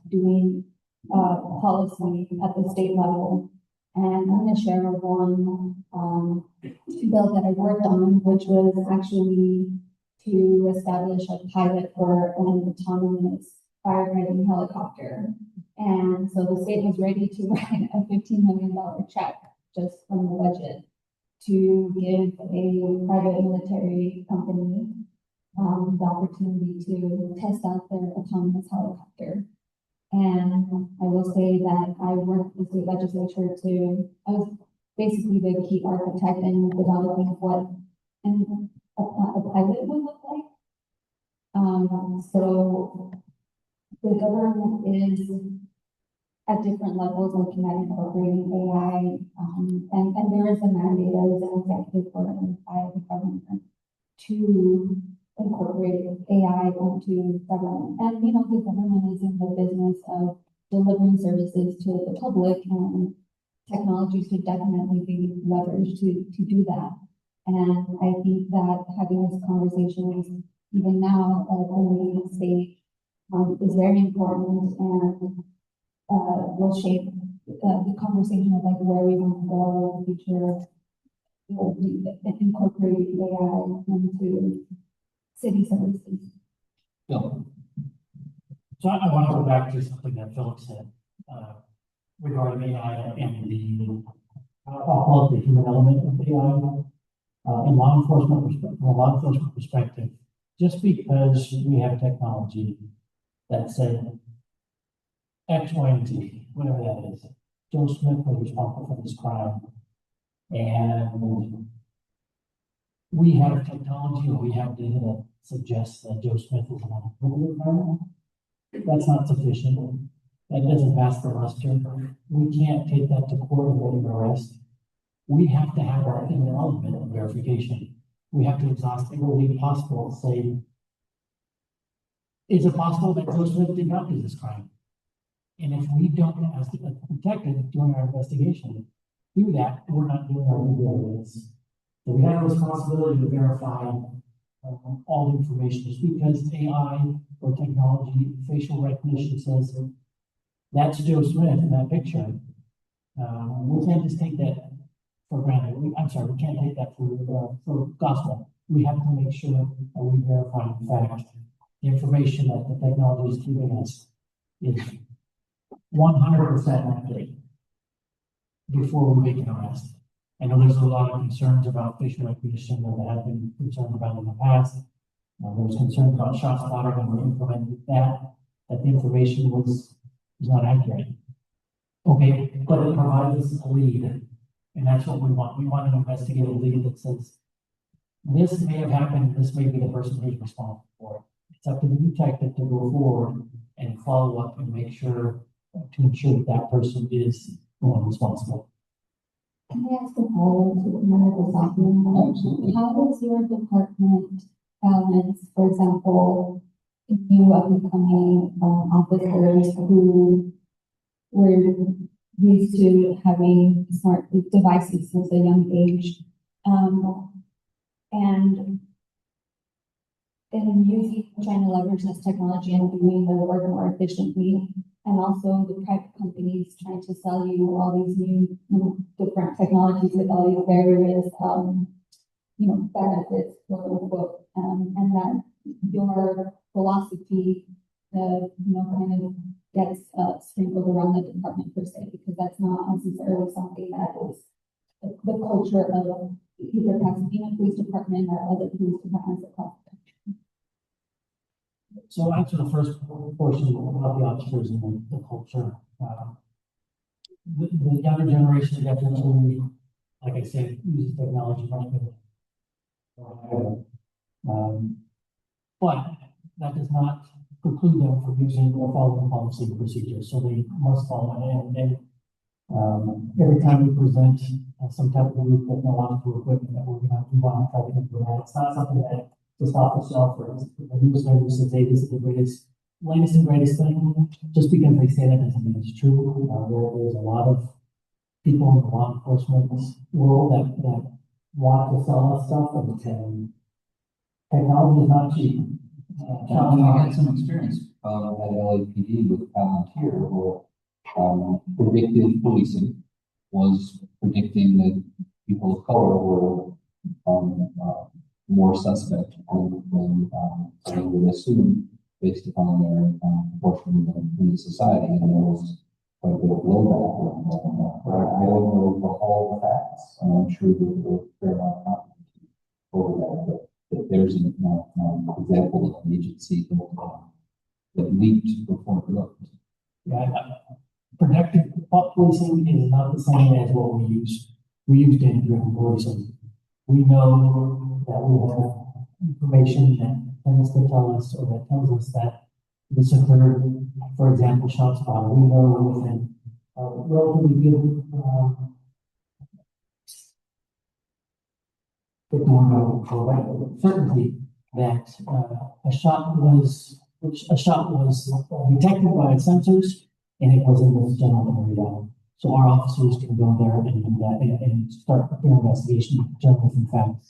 doing policy at the state level. And I'm gonna share one bill that I worked on, which was actually to establish a pilot for an autonomous firefighting helicopter. And so the state was ready to write a $15 million check just from the budget to give a private military company the opportunity to test out their autonomous helicopter. And I will say that I worked with the state legislature I was basically the key architect in developing what a pilot would look like. So the government is at different levels looking at incorporating AI. And there is a mandate as an executive order by the government to incorporate AI into government. And, you know, the government is in the business of delivering services to the public, and technology should definitely be leveraged to do that. And I think that having this conversation even now, at the meeting stage, is very important, and will shape the conversation of like where we want to go in the future. Incorporate AI into city services. Bill, So I want to go back to something that Philip said, regarding AI and I'll call it the human element of AI. In law enforcement, from a law enforcement perspective, just because we have technology that said X, Y, and Z, whatever that is, Joe Smith was responsible for this crime. And we have technology, or we have data that suggests that Joe Smith is not a crime. That's not sufficient. That doesn't pass the muster. We can't take that to court and get an arrest. We have to have our human element of verification. We have to exhaust every way possible to say, is it possible that Joe Smith did not do this crime? And if we don't, as the detective doing our investigation, do that, we're not doing our due diligence. So we have a responsibility to verify all the information. Just because AI or technology, facial recognition says that's Joe Smith in that picture, we can't just take that for granted. We can't take that for gospel. We have to make sure that we verify in fact the information that the technology is giving us is 100% accurate before we make an arrest. I know there's a lot of concerns about facial recognition that there have been concerns about in the past. There was concerns about ShotSpotter when we implemented that the information was not accurate. Okay, but it provides us a lead, and that's what we want. We want an investigative lead that says, this may have happened, this may be the person who's responsible for it. It's up to the detective to go forward and follow up and make sure, to ensure that that person is the one responsible. Can I ask a follow-up to another document? Absolutely. How does your department balance, for example, new up-and-coming officers who were used to having smart devices since a young age, and using, trying to leverage this technology and doing their work more efficiently, and also the private companies trying to sell you all these new, different technologies with all these various, benefits, quote unquote, and that your philosophy, kind of gets sprinkled around the department per se, because that's not necessarily something that is the culture of either Pasadena Police Department or other police departments across the country. So answer the first portion about the officers and the culture. The younger generation definitely, like I said, uses technology much better. But that does not preclude them from using or following policy and procedures, so they must follow it. And every time we present some type of new technological equipment that we're going to move on and try to implement, it's not something that just off the shelf or the news vendor says, hey, this is the latest and greatest thing. Just because they say that doesn't mean it's true. There's a lot of people in the law enforcement world that want to sell us stuff, and technology is not cheap. I had some experience at LAPD with Palantir, where predictive policing was predicting that people of color were more suspect than they would assume based upon their proportion in the society, and there was quite a bit of blowback. I don't know all the facts, and I'm sure that there was a fair amount of confidence over that there's an example of an agency that leaked before it looked. Yeah, predictive policing is not the same as what we use. We use data-driven policing. We know that we have information that tends to tell us, or that tells us that this occurred. For example, ShotSpotter. We know within relatively good, bit more certainty that a shot was detected by sensors and it was in this general area. So our officers can go there and do that and start their investigation, generally in fact.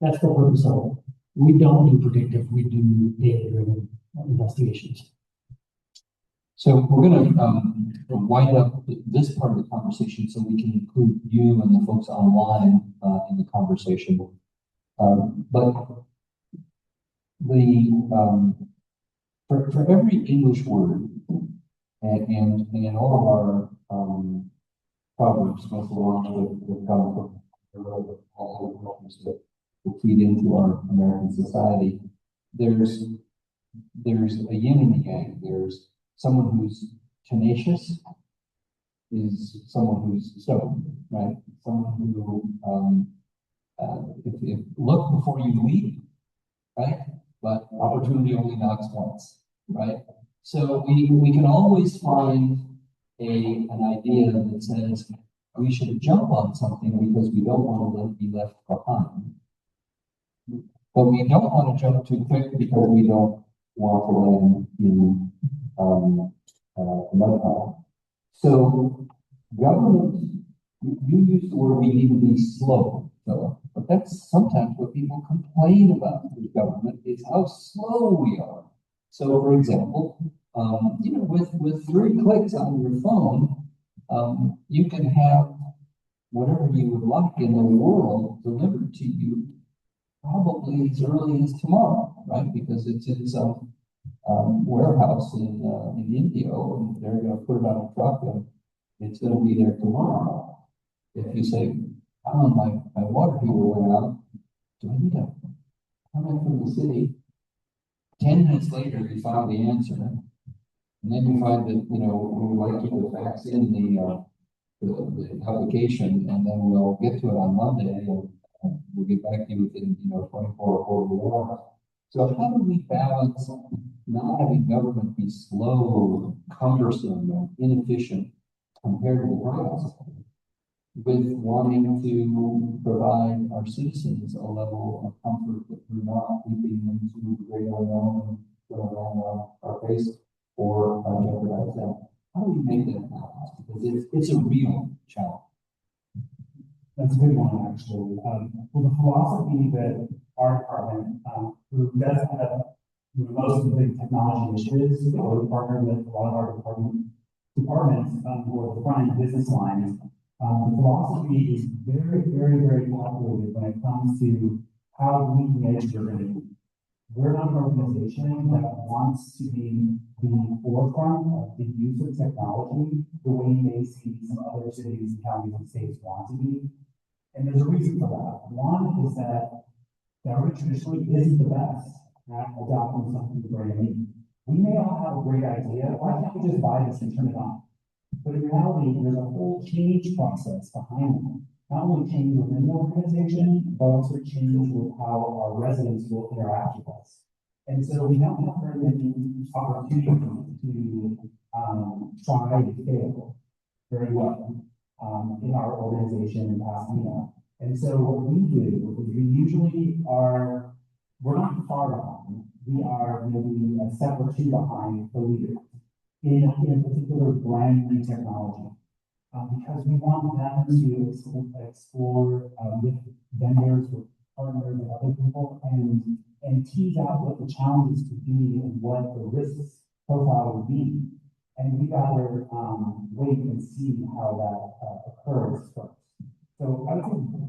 That's the purpose of it. We don't do predictive, we do data-driven investigations. So we're gonna wind up this part of the conversation so we can include you and the folks online in the conversation. But for every English word and in all of our proverbs, most of the ones that come from all the cultures that feed into our American society, there's a yin and a yang. There's someone who's tenacious is someone who's stubborn, right? Someone who, if look before you leap, right? But opportunity only knocks once, right? So we can always find an idea that says we should jump on something because we don't want to be left behind. But we don't want to jump too quick because we don't want to land in the mud pile. So government, you use the word we need to be slow, Philip, but that's sometimes what people complain about with government is how slow we are. So for example, with 3 clicks on your phone, you can have whatever you would like in the world delivered to you probably as early as tomorrow, right? Because it's in some warehouse in India, and they're going to put it on a truck, and it's going to be there tomorrow. If you say, "Oh, my water heater went out, do I need to come in from the city?" 10 minutes later, you find the answer, and then you find that we would like you to fax in the application, and then we'll get to it on Monday, and we'll get back to you within 24 or 48 hours. So how do we balance not having government be slow, cumbersome, and inefficient compared to the rest, with wanting to provide our citizens a level of comfort that we're not leaping into the great unknown and going around our face or jeopardize that? How do we make that balance? Because it's a real challenge. That's a good one, actually. Well, the philosophy that our department, who does have most of the big technology initiatives, we partner with a lot of our departments who are the front end business lines. The philosophy is very, very, very calculated when it comes to how we edge driven. We're not an organization that wants to be the forefront of the use of technology the way they see some other cities, counties, and states want to be. And there's a reason for that. One is that government traditionally isn't the best at adopting something brand new. We may all have a great idea. Why can't we just buy this and turn it on? But in reality, there's a whole change process behind it. Not only change within the organization, but also change with how our residents will interact with us. And so we don't have very many opportunities to try and fail very well in our organization in Pasadena. And so what we do is we usually we're not far behind. We are maybe a step or 2 behind the leader in a particular brand new technology. Because we want them to explore with vendors, with partners, and other people, and tease out what the challenges could be and what the risks profile would be. And we rather wait and see how that occurs first. So I would say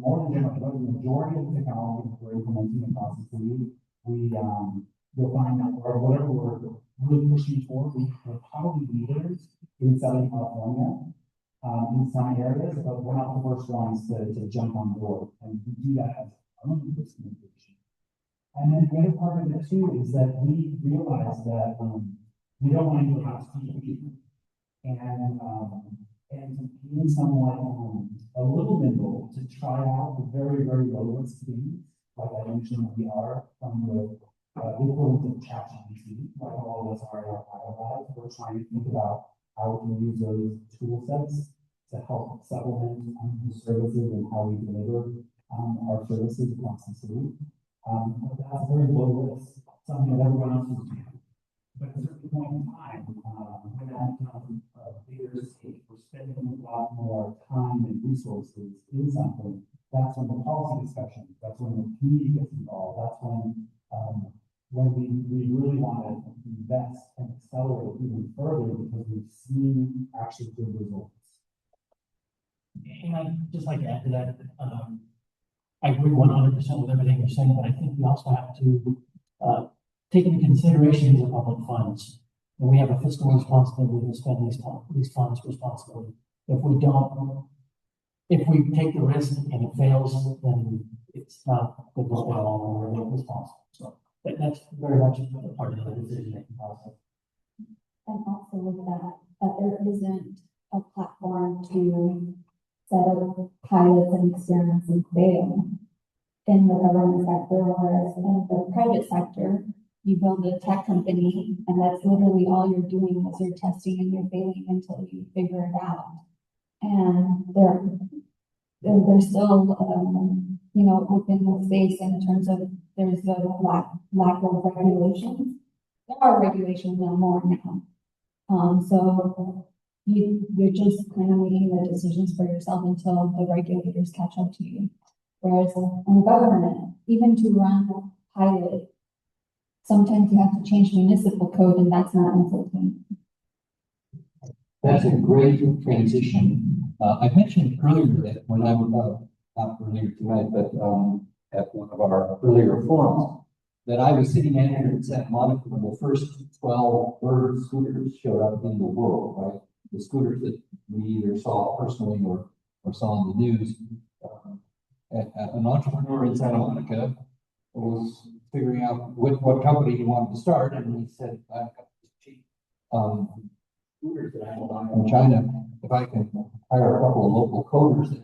more than general, the majority of the technology we're implementing across the city, you'll find that or whatever we're really pushing for, we're probably leaders in Southern California, in some areas, but we're not the first ones to jump on board. And we do that as our own innovation. And then the other part of it too is that we realize that we don't want to go out to compete. And being somewhat a little nimble to try out the very, very low risk things, like I mentioned, we are with influence of ChatGPT, like all of us are in our pilot labs, we're trying to think about how we can use those tool sets to help supplement the services and how we deliver our services across the city. But that's very low risk, something that everyone else is doing. But at a certain point in time, when that becomes a bigger stage, we're spending a lot more time and resources in something. That's when the policy discussion, that's when the community gets involved, that's when we really want to invest and accelerate even further because we've seen actually good results. And I'd just like to add to that, I agree 100% with everything you're saying, but I think we also have to, take into consideration the public funds. And we have a fiscal responsibility to spend these funds responsibly. If we don't, if we take the risk and it fails, then it's not good at all, and we're responsible. So that's very much a part of the decision-making process. And also with that there isn't a platform to set up pilots and experiments and fail in the government sector, whereas in the private sector, you build a tech company and that's literally all you're doing is you're testing and you're failing until you figure it out. And there's still, open space in terms of there's a lack of regulations. There are regulations no more now. So you're just kind of making the decisions for yourself until the regulators catch up to you. Whereas in government, even to run a pilot, sometimes you have to change municipal code and that's not insulting. That's a great transition. I mentioned earlier that when I was, not earlier tonight, but at one of our earlier forums, that I was city manager in Santa Monica when the first 12 bird scooters showed up in the world, right? The scooters that we either saw personally or saw on the news. An entrepreneur in Santa Monica was figuring out what company he wanted to start, and he said, I've got this cheap scooters that I can buy from China. If I can hire a couple of local coders that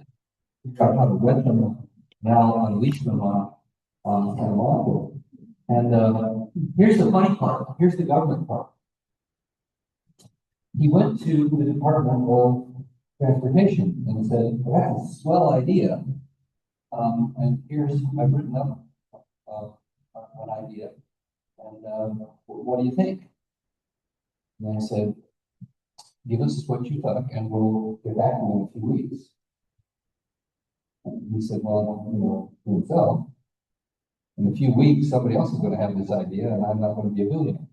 figure out how to rent them, now unleash them on Santa Monica. And here's the funny part. Here's the government part. He went to the Department of Transportation and said, that's a swell idea. And I've written up an idea. And what do you think? And I said, give us what you think and we'll get back to you in a few weeks. And he said, well, to himself, in a few weeks, somebody else is going to have this idea and I'm not going to be a billionaire.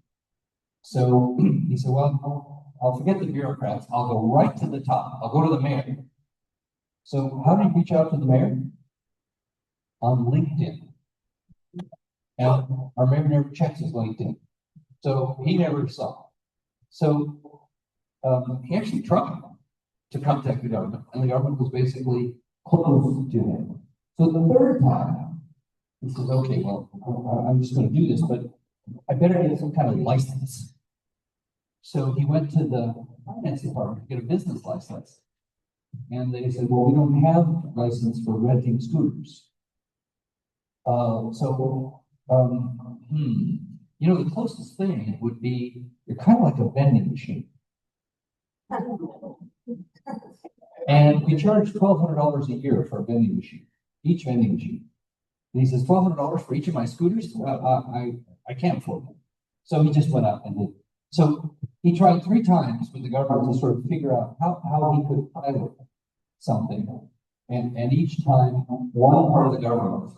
So he said, well, I'll forget the bureaucrats. I'll go right to the top. I'll go to the mayor. So how did he reach out to the mayor? On LinkedIn. And our mayor never checks his LinkedIn. So he never saw. So he actually tried to contact the government, and the government was basically closed to him. So the third time, he says, okay, well, I'm just going to do this, but I better get some kind of license. So he went to the finance department to get a business license. And they said, well, we don't have a license for renting scooters. The closest thing would be, you're kind of like a vending machine. And we charge $1,200 a year for a vending machine, each vending machine. And he says, $1,200 for each of my scooters? I can't afford it. So he just went out and did it. So he tried 3 times with the government to sort of figure out how he could pilot something. And each time, one part of the government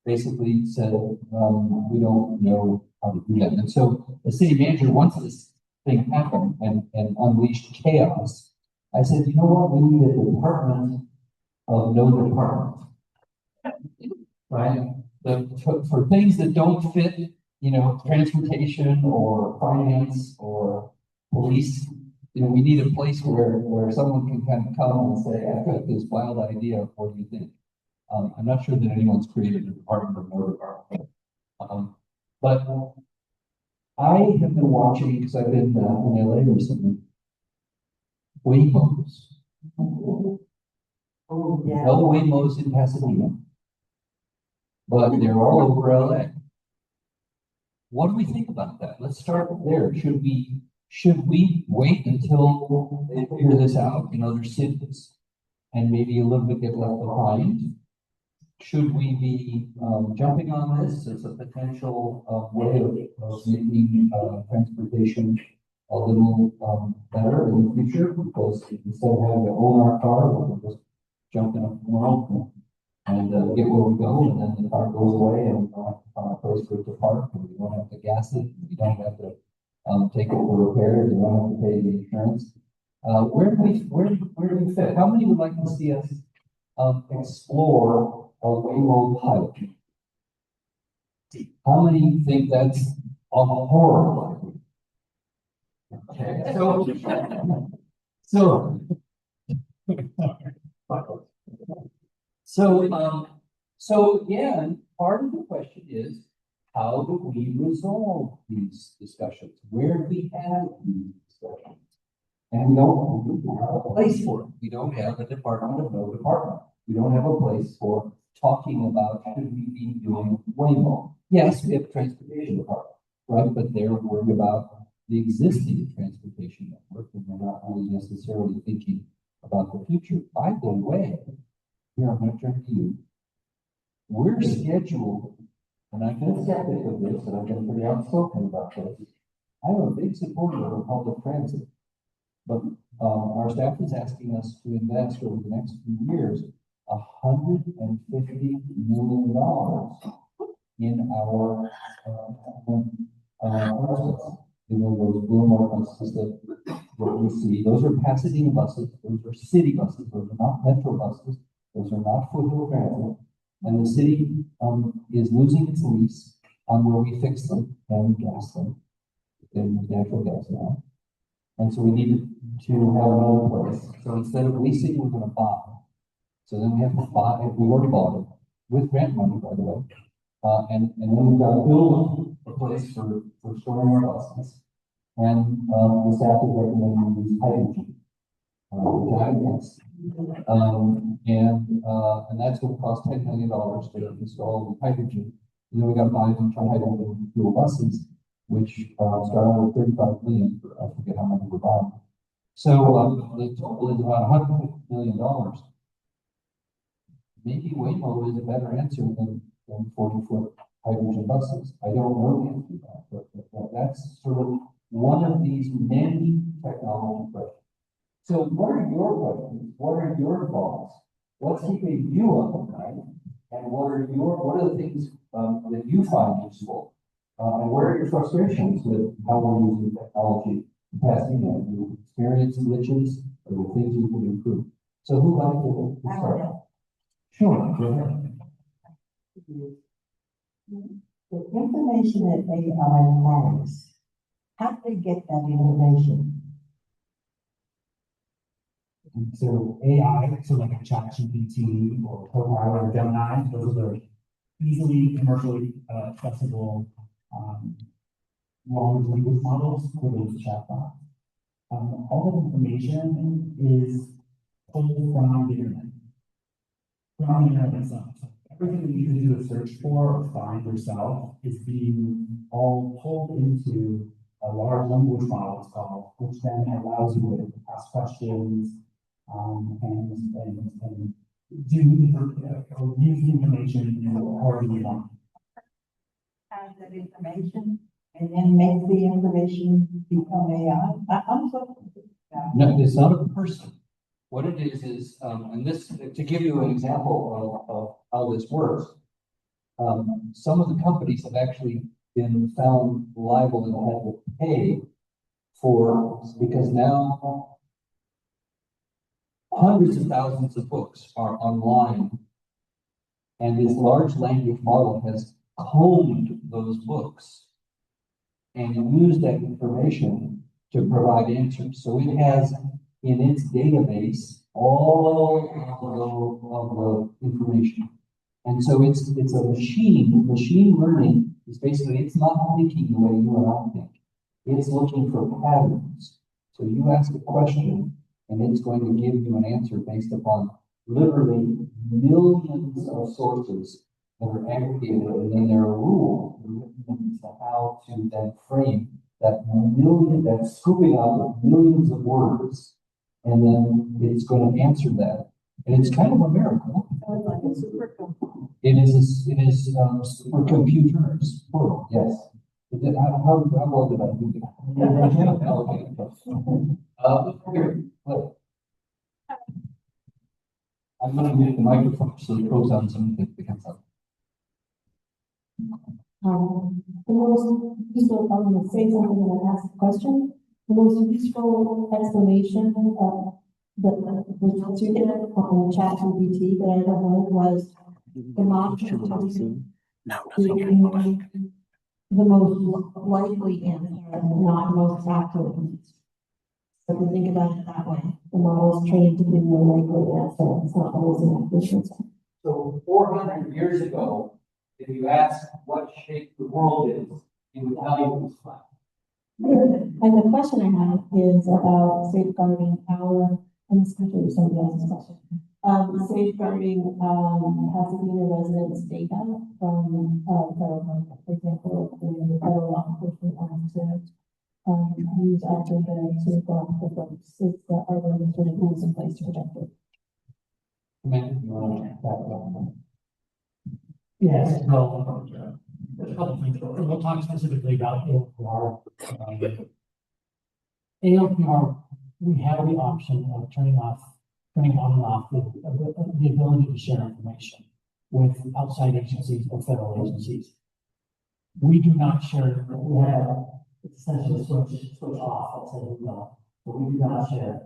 basically said, we don't know how to do that. And so the city manager, once this thing happened and unleashed chaos, I said, you know what, we need a department of no department, right? For things that don't fit, transportation or finance or police, we need a place where someone can kind of come and say, I've got this wild idea, what do you think? I'm not sure that anyone's created a department of no department. But I have been watching, because I've been in LA recently, Waymos. No Waymos in Pasadena. But they're all over LA. What do we think about that? Let's start there. Should we wait until they figure this out in other cities? And maybe a little bit get left behind? Should we be, jumping on this as a potential, way of making, transportation a little, better in the future? Because instead of having to own our car, we'll just jump in a world and get where we go, and then the car goes away, and we don't have to find a place for it to park, and we don't have to gas it, we don't have to take it for repairs, we don't have to pay the insurance. Where do we fit? How many would like to see us explore a Waymo pilot? How many think that's a horror? Okay, so again, part of the question is, how do we resolve these discussions? Where do we have these discussions? And we don't have a place for it. We don't have a department of no department. We don't have a place for talking about should we be doing Waymo. Yes, we have a transportation department, right? But they're worried about the existing transportation network, and they're not really necessarily thinking about the future. By the way, here I'm going to turn to you. We're scheduled, and I've been skeptic of this, and I've been pretty outspoken about this. I'm a big supporter of public transit, but our staff is asking us to invest over the next few years $150 million in our buses. You know, those blue mark buses that what we see, those are Pasadena buses, those are city buses, those are not metro buses, those are not foothill transit. And the city is losing its lease on where we fix them and gas them in natural gas now. And so we needed to have another place. So instead of leasing, we're going to buy. So then we have to buy, we already bought it with grant money, by the way. And then we've got to build a place for storing our buses. And the staff is recommending we use hydrogen, which I'm against. And that's going to cost $10 million to install the hydrogen. And then we got to buy a bunch of hydrogen fuel buses, which start out with $35 million for, I forget how many we're buying. So the total is about $150 million. Maybe Waymo is a better answer than 40-foot hydrogen buses. I don't know the answer to that, but that's sort of one of these many technology questions. So what are your questions? What are your thoughts? What's keeping you up at night? And what are the things that you find useful? And where are your frustrations with how we're using technology to pass in that? You experience glitches or the things we can improve. So who'd like to start? Sure, go ahead. The information that AI has, how do they get that information? So AI, so like a ChatGPT or Copilot or Gemini, those are easily commercially accessible large language models for those chatbots. All that information is pulled from the internet. From the internet itself. So everything that you can do a search for or find yourself is being all pulled into a large language model, it's called, which then allows you to ask questions and do or use the information however you want. Has that information and then make the information become AI? I'm so. No, it's not a person. What it is, and this, to give you an example of how this works, some of the companies have actually been found liable and had to pay for, because now hundreds of thousands of books are online, and this large language model has combed those books and used that information to provide answers. So it has in its database all of the information. And so it's a machine learning is basically, it's not thinking the way you and I think. It's looking for patterns. So you ask a question and it's going to give you an answer based upon literally millions of sources that are aggregated, and then there are rules written as to how to then frame that's scooping up millions of words, and then it's going to answer that. And it's kind of a miracle. Sounds like a supercomputer. It is, for computers, plural, yes. How well did I do that? Yeah, I can't allocate it. Here, look. I'm gonna mute the microphone so it goes on some of the consent. The most useful, I'm gonna say something and ask a question. The most useful explanation of the tutor on ChatGPT that I ever heard was the mock the most likely answer, not most accurate. So if you think about it that way, the model is trained to be more likely answer. It's not always an accurate answer. So 400 years ago, if you asked what shape the world is, it would tell you it was flat. And the question I have is about safeguarding our, and especially somebody else's question, safeguarding, Pasadena residents' data from, federal government. For example, the federal law enforcement wants to, use our data to go after folks. Is there, are there any sort of rules in place to protect it? Amanda, you want to that one? Yes, well, there's a couple things. We'll talk specifically about ALPR. ALPR, we have the option of turning on and off the ability to share information with outside agencies or federal agencies. We do not share, we have essentially switch off, that says no, but we do not share.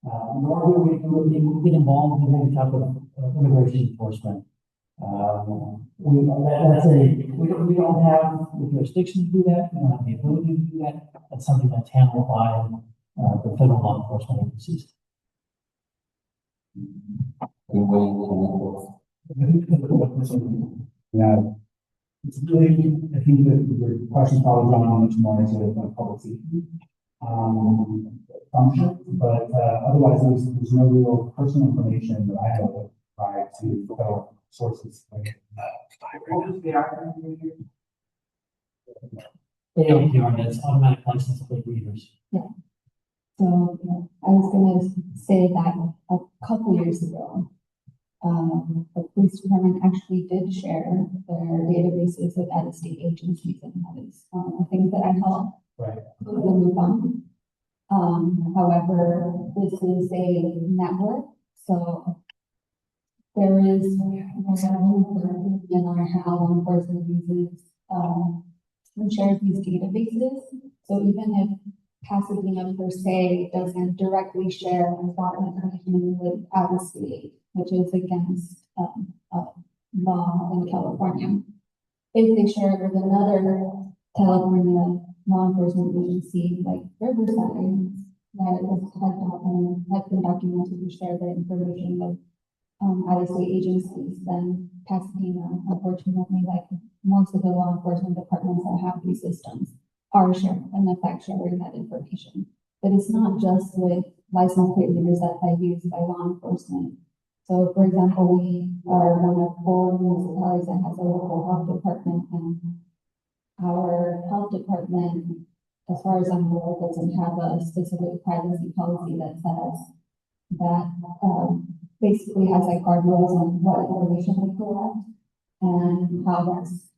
Nor do we get involved in any type of immigration enforcement. We don't have the jurisdiction to do that, we don't have the ability to do that. That's something that's handled by the federal law enforcement agencies. Yeah, it's really, I think that the question's probably drawn much more into the public safety function, but otherwise there's no real personal information that I have to provide to federal sources. What was the acronym again? ALPR, that's automatic license plate readers. So, I was gonna say that a couple years ago, the police department actually did share their databases with out-of-state agencies, and that is one of the things that I helped Right. move on. However, this is a network, so there is in on how law enforcement uses, and shares these databases. So even if Pasadena per se doesn't directly share that information with out of state, which is against, law in California. If they share it with another California law enforcement agency like Riverside, that has been documented to share their information with out-of-state agencies, then Pasadena, unfortunately, like most of the law enforcement departments that have these systems, are sharing and in fact sharing that information. But it's not just with license plate readers that are used by law enforcement. So, for example, we are one of 4 municipalities that has a local health department, and our health department, as far as I'm aware, doesn't have a specific privacy policy that says that basically has like guardrails on what information we collect and how that's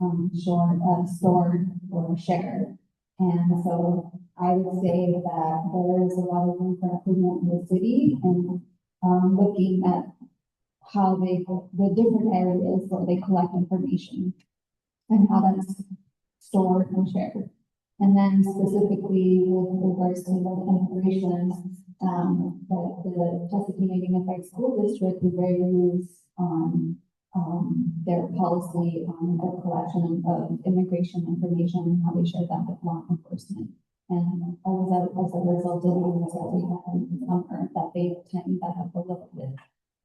stored or shared. And so I would say that there is a lot of room for improvement in the city, and looking at how the different areas where they collect information and how that's stored and shared. And then specifically with regards to the information, the Pasadena Unified School District is very loose on their policy on the collection of immigration information and how they share that with law enforcement. And as a result of the summer that they tightened that up a little bit.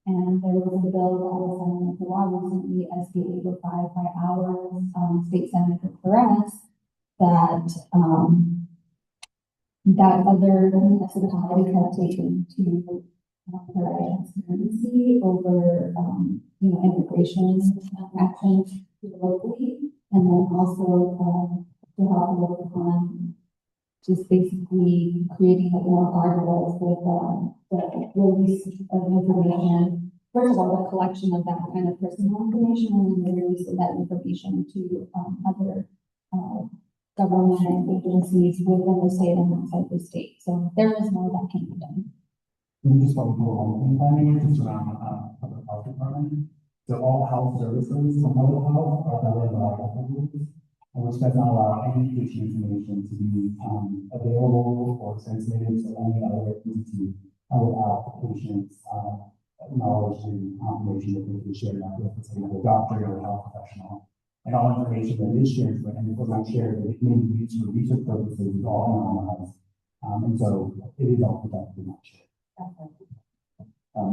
And there was a bill that was signed into law recently, SB 805 by our state senator Perez, that other municipalities have taken to provide transparency over integration actions locally, and then also, to help work on just basically creating like more guardrails with, the release of information. First of all, the collection of that kind of personal information and then the release of that information to, other, government agencies within the state and outside the state. So there is more that can be done. We just want to go on planning, just around, public health department. So all health services from public health are covered by health rules, and which does not allow any patient information to be, available or transmitted to any other entity without the patient's, knowledge and confirmation that they can share that with, say, a doctor or a health professional. And all information that is shared, and it was not shared, it may be used for research purposes, is all anonymized. And so it is all protected, not shared.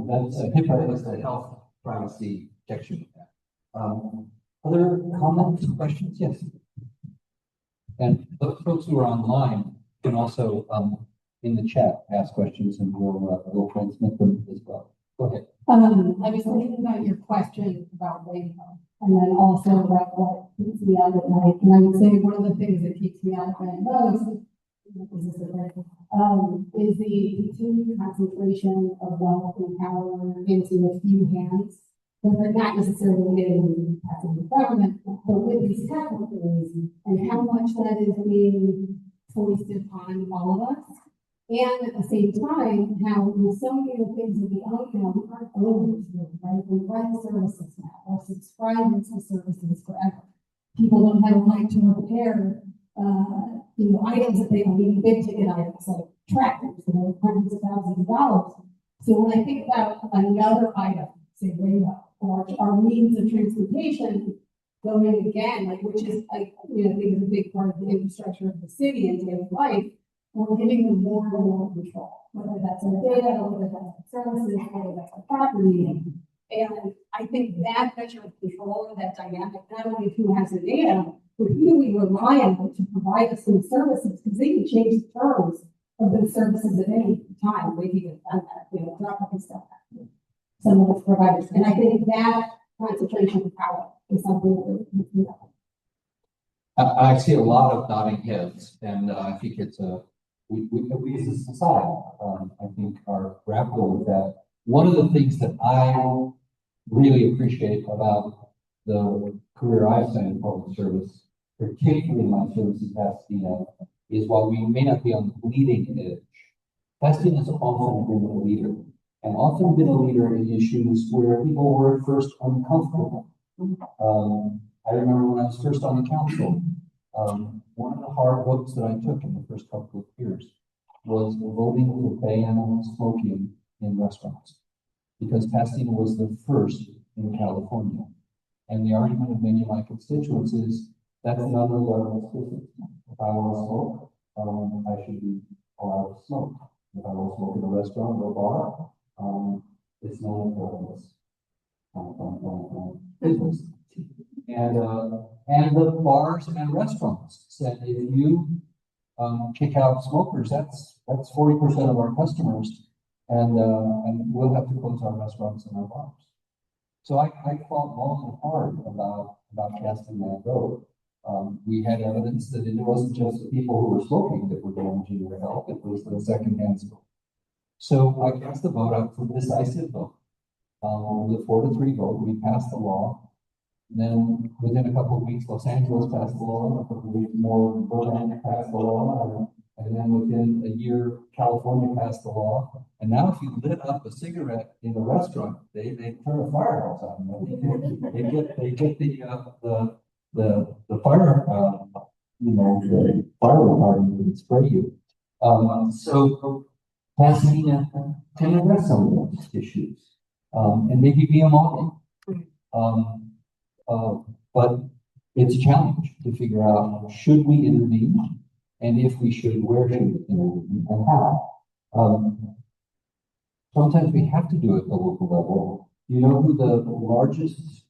That's HIPAA is the health privacy protection. Other comments, questions? Yes. And those folks who are online can also, in the chat, ask questions and we'll transmit them as well. Go ahead. I was thinking about your question about rainbow, and then also about what keeps me up at night. And I would say one of the things that keeps me up at night is the continued concentration of wealth and power into a few hands. But they're not necessarily in the government, but with these tech companies, and how much that is being foisted upon all of us. And at the same time, how with so many of the things that we own now, we aren't owners, right? We rent services now, or subscribe to services forever. People don't have a right to repair, items that they don't need, big ticket items like tractors, hundreds of thousands of dollars. So when I think about another item, say rainbow, or our means of transportation going again, which is, I think is a big part of the infrastructure of the city and daily life. We're giving them more and more control, whether that's our data, whether that's our services, whether that's our property. And I think that measure of control, that dynamic, not only who has the data, but who we rely on to provide us those services, because they can change the terms of those services at any time. We've even done that, drop and stuff. Some of those providers. And I think that concentration of power is something that I see a lot of nodding heads, and I think it's we as a society, I think are grappling with that. One of the things that I really appreciate about the career I've spent in public service, particularly in my service in Pasadena, is while we may not be on the bleeding edge, Pasadena has often been a leader, and often been a leader in issues where people were at first uncomfortable. I remember when I was first on the council, one of the hard votes that I took in the first couple of years was voting to ban smoking in restaurants, because Pasadena was the first in California. And the argument of many of my constituents is that's not the government's business. If I want to smoke, I should be allowed to smoke. If I want to smoke in a restaurant or a bar, it's not the government's business. And the bars and restaurants said, if you kick out smokers, that's 40% of our customers, and we'll have to close our restaurants and our bars. So I fought long and hard about casting that vote. We had evidence that it wasn't just the people who were smoking that were damaging their health; it was the secondhand smoke. So I cast the vote out for a decisive vote. With a 4-3 vote, we passed the law. And then within a couple of weeks, Los Angeles passed the law. A couple of weeks more, Berlin passed the law. And then within a year, California passed the law. And now if you lit up a cigarette in a restaurant, they turn a fire hose on. They get the fire, the fire department would spray you. So Pasadena can address some of those issues, and maybe be a model. But it's a challenge to figure out, should we intervene? And if we should, where should we intervene and how? Sometimes we have to do it at the local level. You know who the largest,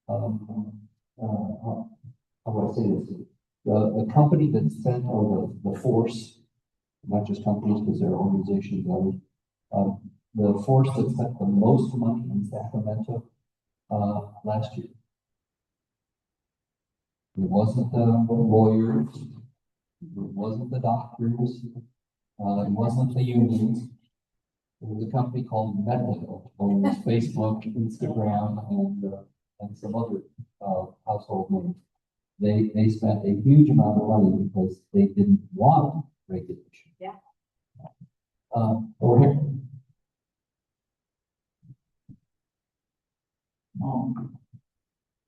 how do I say this? The company that spent, or the force, not just companies because they're organizations, the force that spent the most money in Sacramento last year. It wasn't the lawyers, it wasn't the doctors, it wasn't the unions. It was a company called Meta, owns Facebook, Instagram, and some other, household names. They spent a huge amount of money because they didn't want regulation. Yeah. Over here.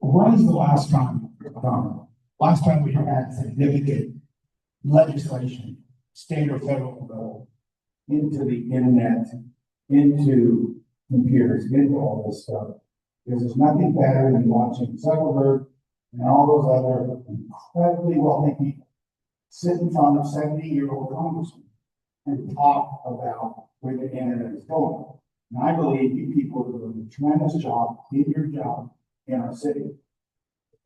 When is the last time we had significant legislation, state or federal level, into the internet, into computers, into all this stuff? Because there's nothing better than watching Zuckerberg and all those other incredibly wealthy people sit in front of 70-year-old congressmen and talk about where the internet is going. And I believe you people are doing a tremendous job in your job in our city.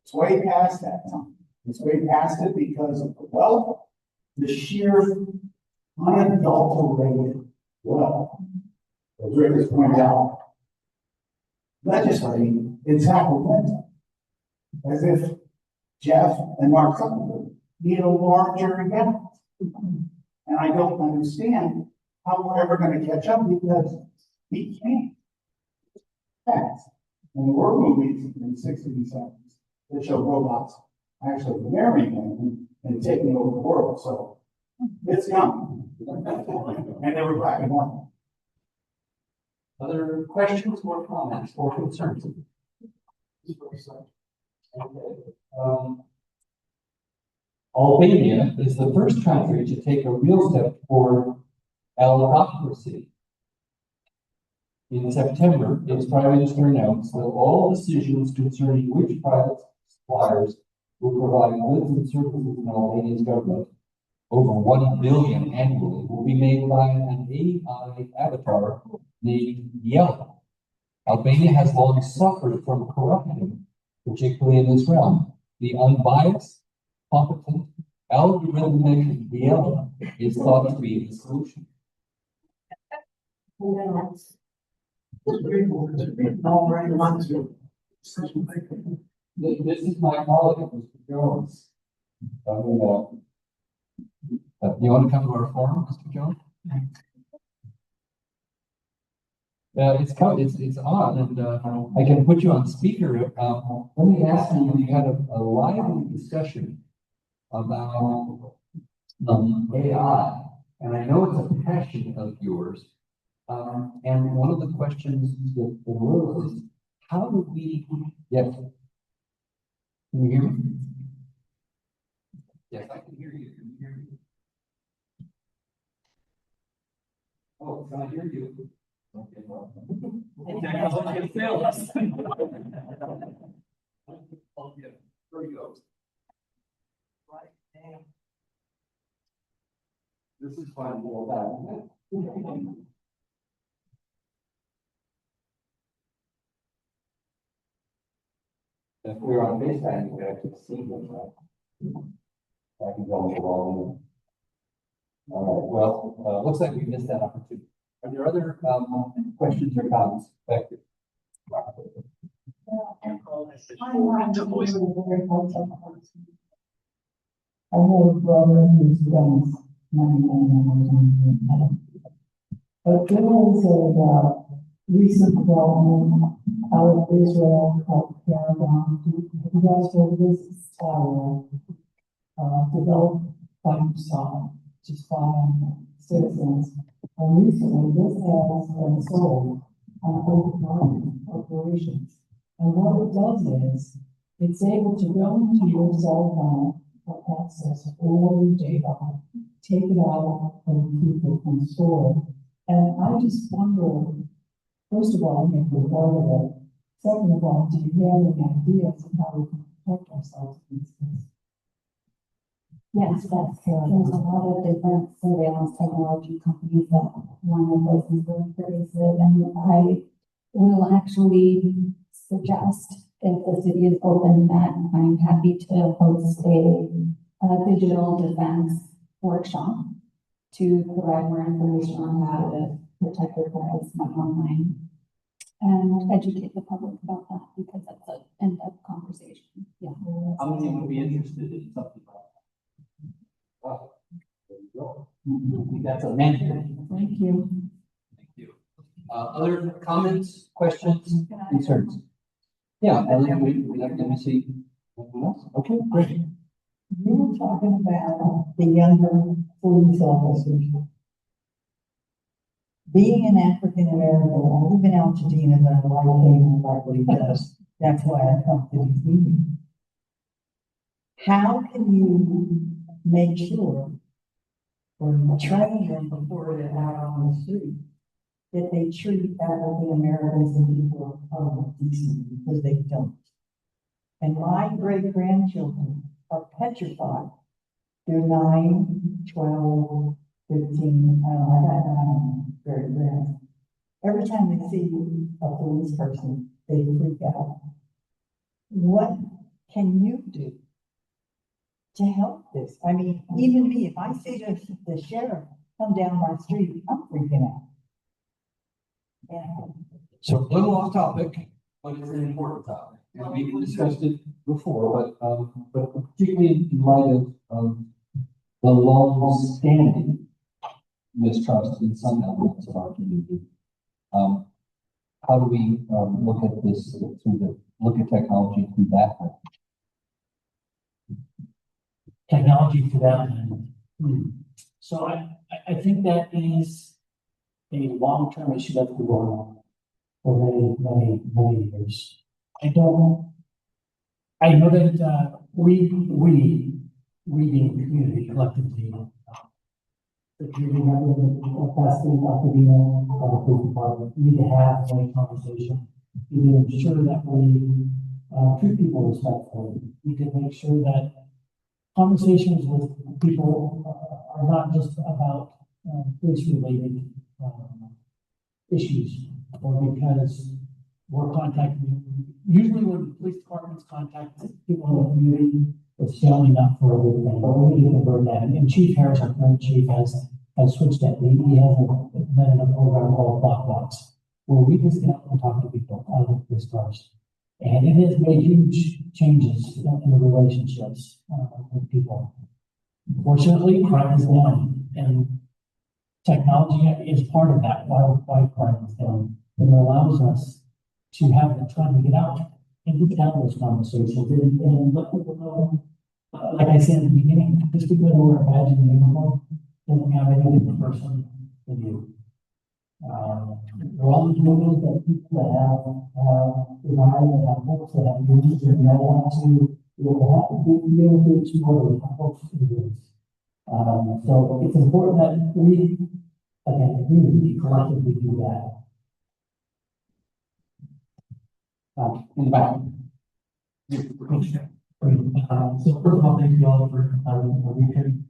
It's way past that time. It's way past it because of the wealth, the sheer unadulterated wealth. As Rick has pointed out, legislating in Sacramento, as if Jeff and Mark Zuckerberg need a larger account. And I don't understand how we're ever going to catch up because he can't. Facts. And there were movies in the 60s and 70s that show robots actually marrying women and taking over the world. So it's coming. And they were black and white. Other questions or comments or concerns? Albania is the first country to take a real step toward allotocracy. In September, its prime minister announced that all decisions concerning which private suppliers will provide goods and services in Albania's government, over 1 billion annually, will be made by an AI avatar named Yellow. Albania has long suffered from corruption, particularly in this realm. The unbiased, competent, algorithmic Yellow is thought to be the solution. This is my colleague, Mr. Jones. You want to come to our forum, Mr. Jones? It's on, and I can put you on speaker. Let me ask you, we had a lively discussion about AI, and I know it's a passion of yours. And one of the questions that arose is, how do we, yes, can you hear me? Yes, I can hear you. Can you hear me? Oh, can I hear you? Okay, well. Technology failed us. Oh, yeah, there you go. Right, damn. This is fine, well, that. If we're on FaceTime, you can actually see them, right? I can go along. All right, well, looks like we missed that opportunity. Are there other questions or comments? Back to I have a brother who's done but there was a recent development out of Israel called Paragon. You guys heard of this? Developed by Microsoft to spy on citizens. And recently, this has been sold on open market corporations. And what it does is, it's able to go into your cell phone for access all your data, take it out, and people can store it. And I just wonder, first of all, if we're aware of it. Second of all, do you have any ideas of how we can protect ourselves against this? Yes, that's true. There's a lot of different surveillance technology companies that one of those is really pervasive, and I will actually suggest if the city is open that I'm happy to host a digital defense workshop to provide more information on how to protect your privacy online. and educate the public about that, because that's an in-depth conversation, yeah. How many would be interested in something like that? Wow. There you go. I think that's a mandate. Thank you. Thank you. Other comments, questions, concerns? Yeah, and then let me see. Anyone else? Okay, great. You were talking about the younger police officers. Being an African American, I live in Altadena, but I like him, I like what he does. That's why I come to these meetings. How can you make sure or train them before they're out on the street that they treat African Americans and people of color decently, because they don't? And my great grandchildren are petrified. They're 9, 12, 15, I got 9 great grands. Every time they see a police person, they freak out. What can you do to help this? I mean, even me, if I see the sheriff come down my street, I'm freaking out. Yeah. So a little off topic, but it's an important topic. And we've discussed it before, but particularly in light of the long-standing mistrust in some elements of our community. How do we look at this look at technology through that lens? Technology to that end. So I think that is a long-term issue that's been going on for many years. I know that we being the community collectively, the community members of Pasadena, Altadena, police department, need to have a conversation. We need to ensure that we treat people respectfully. We need to make sure that conversations with people are not just about police-related issues, or because we're contacting. Usually, when police departments contact people in the community, it's generally not for a good thing, but we need to convert that. And Chief Harris, our current chief, has switched that. He has implemented a program called Block Box, where we just get out and talk to people out of the police cars. And it has made huge changes in the relationships with people. Fortunately, crime is down, and technology is part of that. Why crime is down? It allows us to have the time to get out and to have those conversations and let people know. Like I said in the beginning, just because we're imagining uniform doesn't have any different person than you. We're all individuals, that people that have desires, that have hopes, that have dreams, and that want to be able to explore those hopes and dreams. So it's important that we, again, community collectively do that. In the back. So first of all, thank you all for having the weekend.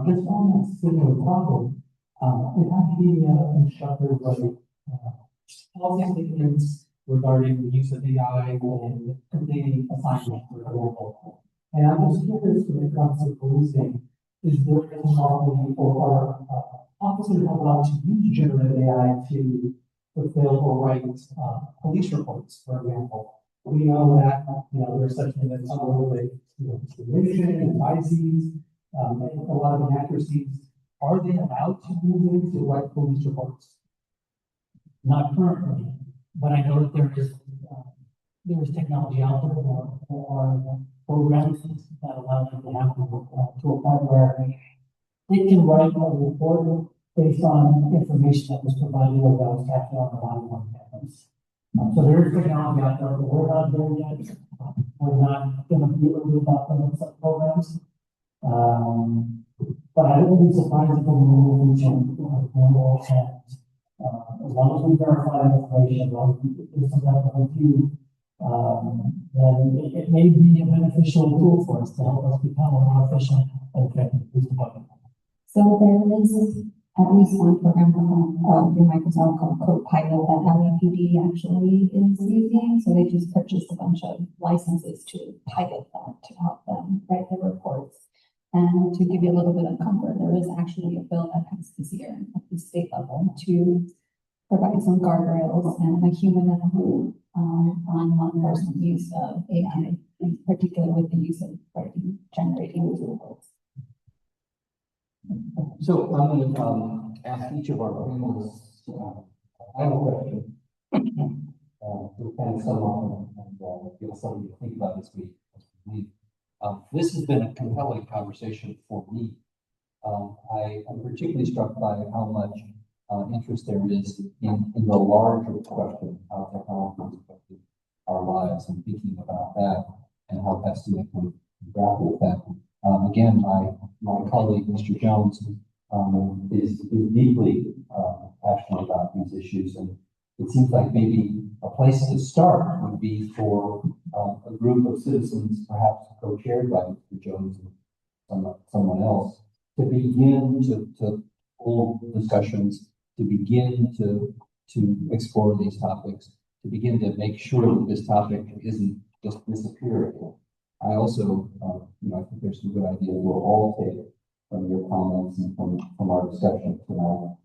Just on that similar problem, it had to be instructors like policy statements regarding the use of AI and completing assignments, for example. And I'm just curious when it comes to policing, is there a policy or officers allowed to use generative AI to fulfill or write police reports, for example? We know that, there's such thing as discrimination and biases, and a lot of inaccuracies. Are they allowed to use it to write police reports? Not currently, but I know that there is technology out there or programs that allow them to have to a point where they can write a report based on information that was provided or that was captured on the body worn cameras. So there is technology out there, but we're not there yet. We're not going to be able to do about some such programs. But I wouldn't be surprised if we move into manual hands. As long as we verify that information, as long as we do some type of review, then it may be a beneficial tool for us to help us become a more efficient and effective police department. So there is at least one program in Microsoft called Copilot that LAPD actually is using. So they just purchased a bunch of licenses to pilot that to help them write their reports. And to give you a little bit of comfort, there is actually a bill that passed this year at the state level to provide some guardrails and a human in the loop, on one-person use of AI, in particular with the use of writing, generating tools. So I'm gonna, ask each of our panelists, I have a question. To kind of sum up and, give us something to think about this week. As we leave. This has been a compelling conversation for me. I am particularly struck by how much, interest there is in the larger question of how technology is affecting our lives and thinking about that and how best to grapple with that. Again, my colleague, Mr. Jones, is deeply passionate about these issues, and it seems like maybe a place to start would be for a group of citizens, perhaps co-chaired by Mr. Jones and someone else, to begin to hold discussions, to begin to explore these topics, to begin to make sure that this topic isn't just disappearing. I also, I think there's some good ideas we'll all take from your comments and from our discussion tonight.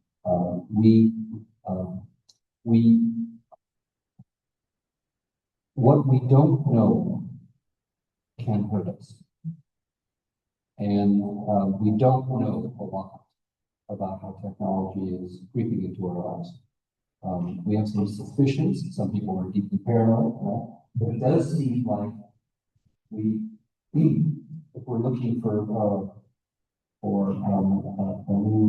What we don't know can hurt us. And we don't know a lot about how technology is creeping into our lives. We have some suspicions, some people are deeply paranoid, right? But it does seem like if we're looking for a new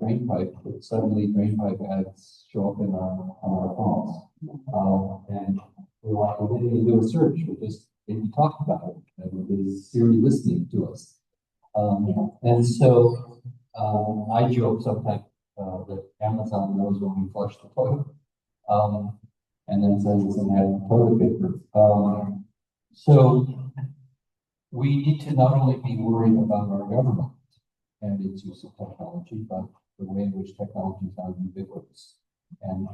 drain pipe, suddenly drain pipe ads show up on our phones. And we didn't even do a search, we just maybe talked about it, and it is Siri listening to us. And so I joke sometimes that Amazon knows when we flush the toilet, and then sends us an ad of toilet paper. So we need to not only be worried about our government and its use of technology, but the way in which technology is now ubiquitous, and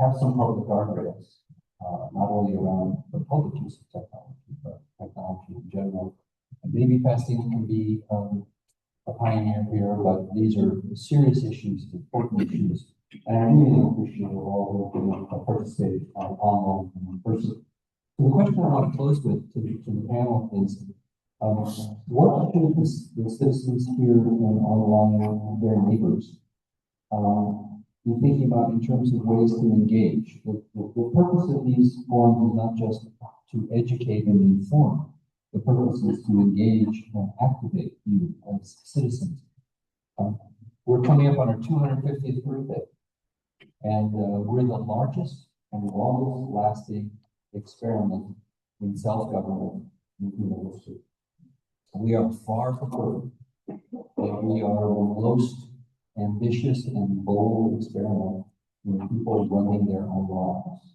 have some public guardrails, not only around the public use of technology, but technology in general. And maybe Pasadena can be a pioneer here, but these are serious issues, important issues, and I really appreciate all who can participate online and in person. So the question I want to close with to the panel is, what should the citizens here and online, their neighbors, be thinking about in terms of ways to engage? The purpose of these forums is not just to educate and inform. The purpose is to engage and activate you as citizens. We're coming up on our 250th birthday, and we're the largest and longest lasting experiment in self-government in human history. We are far from perfect, but we are the most ambitious and bold experiment in people running their own lives.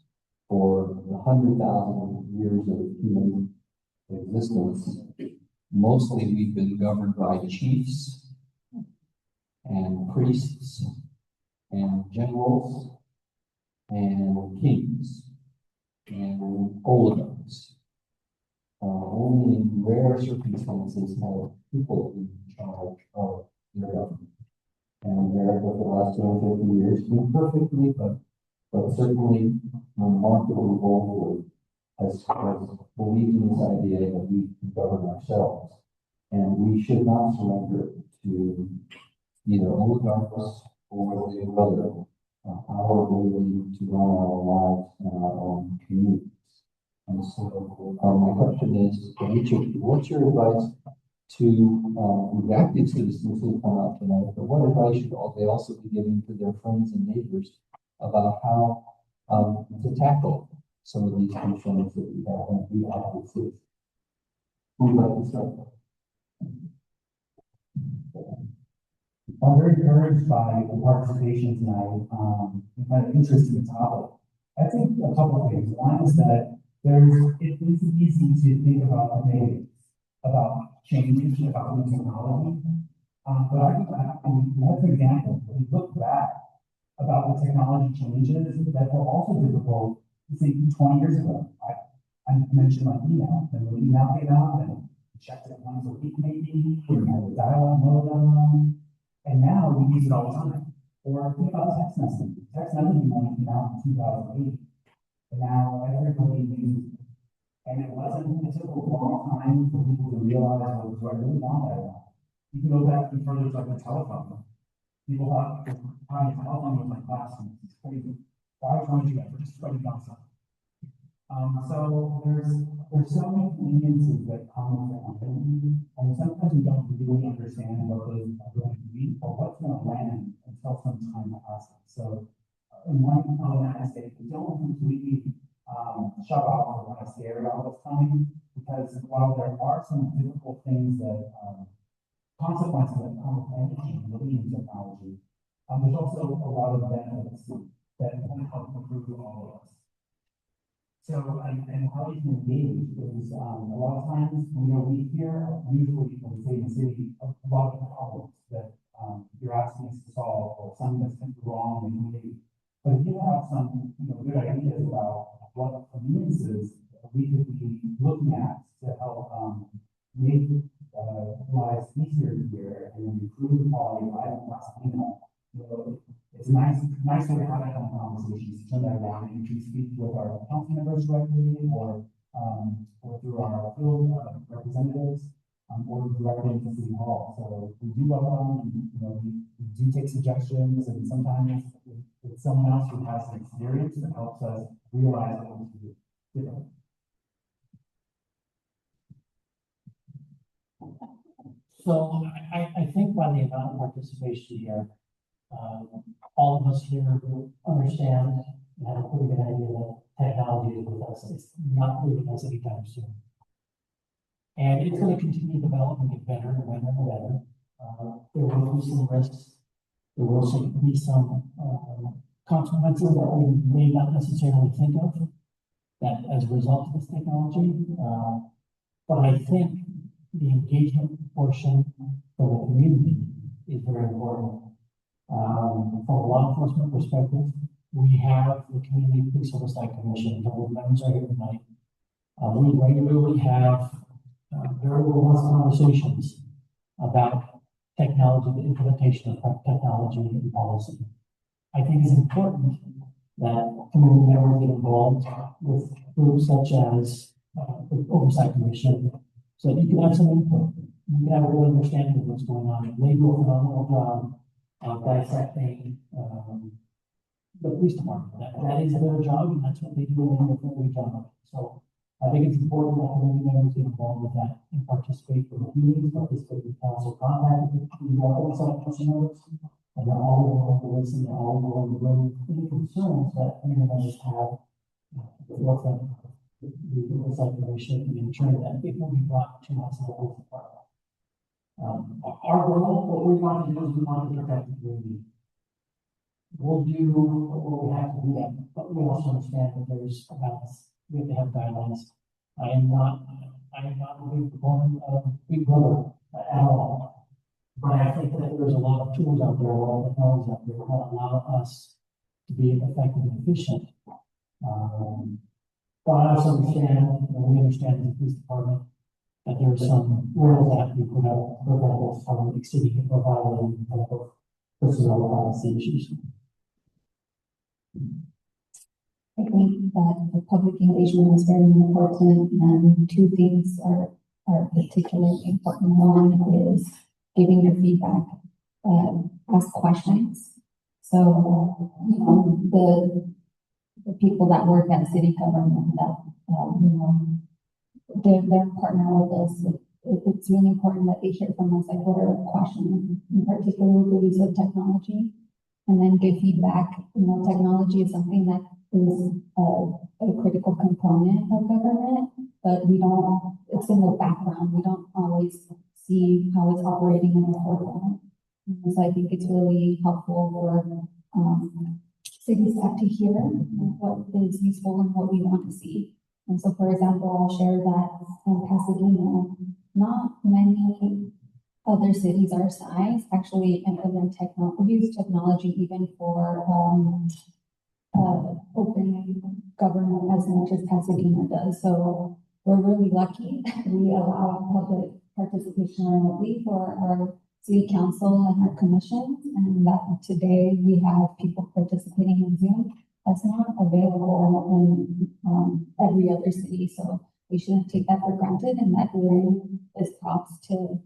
For the 100,000 years of human existence, mostly we've been governed by chiefs and priests and generals and kings and oligarchs. Only in rare circumstances have people in charge of their government. And America for the last 250 years, imperfectly, but certainly remarkably boldly, has believed in this idea that we can govern ourselves. And we should not surrender to either oligarchs or the other our ability to run our lives and our own communities. And so my question is, what's your advice to the active citizens who come out tonight, but what advice should they also be giving to their friends and neighbors about how to tackle some of these concerns that we have and be active citizens? Who would like to start? I'm very encouraged by the participation tonight, kind of interest in the topic. I think a couple of things. One is that it is easy to think about the negatives, about change, about new technology. But I think that's an example. When you look back about the technology changes that were also difficult, say 20 years ago. I mentioned my email, and when email came out, and checked it once a week maybe, we had a dial-up modem, and now we use it all the time. Or think about text messaging. Text messaging only came out in 2008. And now everybody uses it. And it took a long time for people to realize, oh, do I really want that? You can go back and further to like the telephone. People thought having a telephone was like blasphemy. It's crazy. Why would you ever just write down something? So there's so many conveniences that come with technology, and sometimes we don't really understand what those are going to be or what's going to land until some time passes. So in one element, we don't completely shut off or kind of scare about what's coming, because while there are some difficult things that consequences that come with anything relating to technology, there's also a lot of benefits that can help improve all of us. So, and how you can engage is, a lot of times, we hear usually from the city, a lot of problems that, you're asking us to solve, or something that's been wrong in the community. But if you have some, good ideas about what communities we could be looking at to help, make, lives easier here and improve the quality of life, it's nice to have that kind of conversations, turn that around, and you can speak with our council members directly, or through our field representatives, or directly into City Hall. So we do welcome, we do take suggestions, and sometimes it's someone else who has an experience that helps us realize what we can do differently. So I think by the amount of participation here, all of us here understand and have a pretty good idea that technology is with us. It's not leaving us anytime soon. And it's going to continue to develop and get better and better and better. There will be some risks. There will be some consequences that we may not necessarily think of that as a result of this technology. But I think the engagement portion for the community is very important. From a law enforcement perspective, we have the Community Police Oversight Commission, the board members are here tonight. We regularly have very robust conversations about technology, the implementation of technology and policy. I think it's important that community members get involved with groups such as the Oversight Commission, so that you can have some input. You can have a good understanding of what's going on. They do a phenomenal job of dissecting the police department. That is their job, and that's what they do, and they're doing a good job. So I think it's important that community members get involved with that and participate with the meetings, participate with council contact, with the oversight personnel, and they're all willing to listen, they're all willing to bring any concerns that community members have with the oversight commission, and ensure that it will be brought to us as a police department. Our goal, what we want to do is we want to protect the community. We'll do what we have to do that, but we also understand that there's a balance. We have to have guidelines. I am not a big proponent of Big Brother at all. But I think that there's a lot of tools out there, a lot of technology out there that allow us to be effective and efficient. But I also understand, we understand in the police department that there's some rules that we put out, for example, from exceeding or violating type of personnel policy issues. I think that the public engagement is very important, and two things are particularly important. One is giving your feedback, ask questions. So, the people that work at city government that, they're partner with us. It's really important that they hear from us, like, what are questions, in particular the use of technology, and then give feedback. Technology is something that is a critical component of government, but it's in the background. We don't always see how it's operating in the forefront. So I think it's really helpful for city staff to hear what is useful and what we want to see. And so, for example, I'll share that in Pasadena, not many other cities our size actually implement use technology even for open government as much as Pasadena does. So we're really lucky. We allow public participation remotely for our city council and our commissions, and that today we have people participating in Zoom. That's not available in, every other city, so we shouldn't take that for granted, and that really is props to,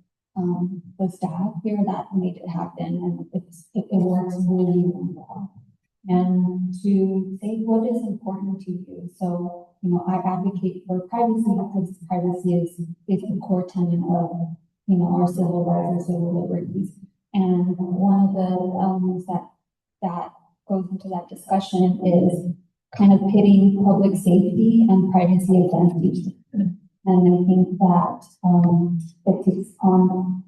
the staff here that made it happen, and it works really, really well. And to say what is important to you, so, I advocate for privacy because privacy is the core tenet of, our civil rights and civil liberties. And one of the elements that goes into that discussion is kind of pitting public safety and privacy against each other. And I think that, it takes on,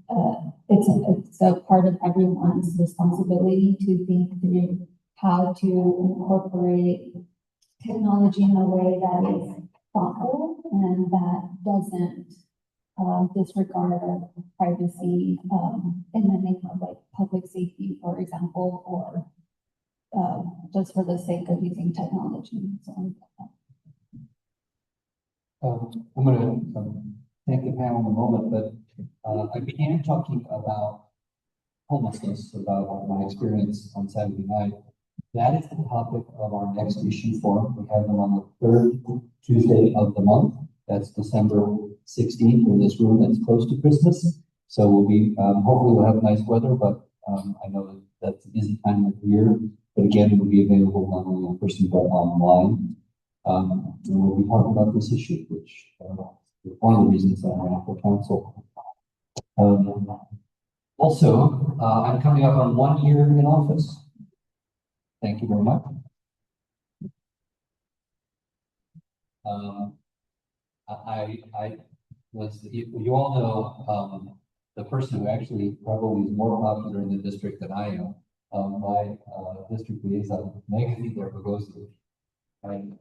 it's a part of everyone's responsibility to think through how to incorporate technology in a way that is thoughtful and that doesn't disregard our privacy in the name of like public safety, for example, or just for the sake of using technology. So, I'm gonna thank the panel in a moment, but I began talking about homelessness, about my experience on Saturday night. That is the topic of our next issue forum. We have them on the third Tuesday of the month. That's December 16th in this room that's close to Christmas. So we'll be, hopefully we'll have nice weather, but I know that that's a busy time of year. But again, it will be available not only in person, but online. And we'll be talking about this issue, which is one of the reasons that I ran for council. Also, I'm coming up on 1 year in office. Thank you very much. I was, you all know, the person who actually probably is more popular in the district than I am, my district liaison, Megan Verbogosi. And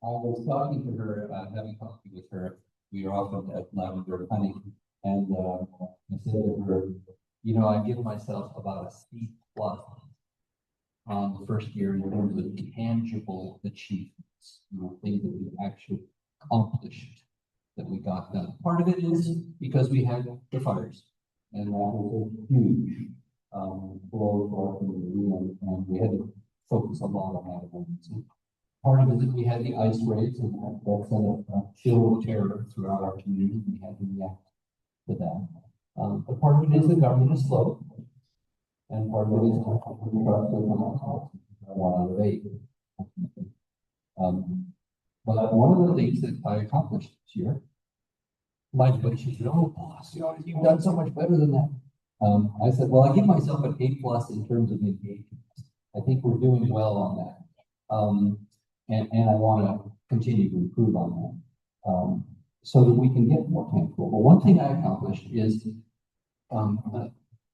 I was talking to her, having coffee with her. We are often at Lavender Honey, and I said to her, I give myself about a C+ on the first year in terms of tangible achievements, things that we actually accomplished, that we got done. Part of it is because we had the fires, and that was a huge blow for our community, and we had to focus a lot on that emergency. Part of it is that we had the ice raids, and that sent a chill of terror throughout our community. We had to react to that. But part of it is the government is slow, and part of it is one out of 8. But one of the things that I accomplished this year, my buddy, she said, "Oh, boss, you've done so much better than that." I said, "Well, I give myself an A+ in terms of engagement. I think we're doing well on that, and I want to continue to improve on that, so that we can get more tangible." But one thing I accomplished is,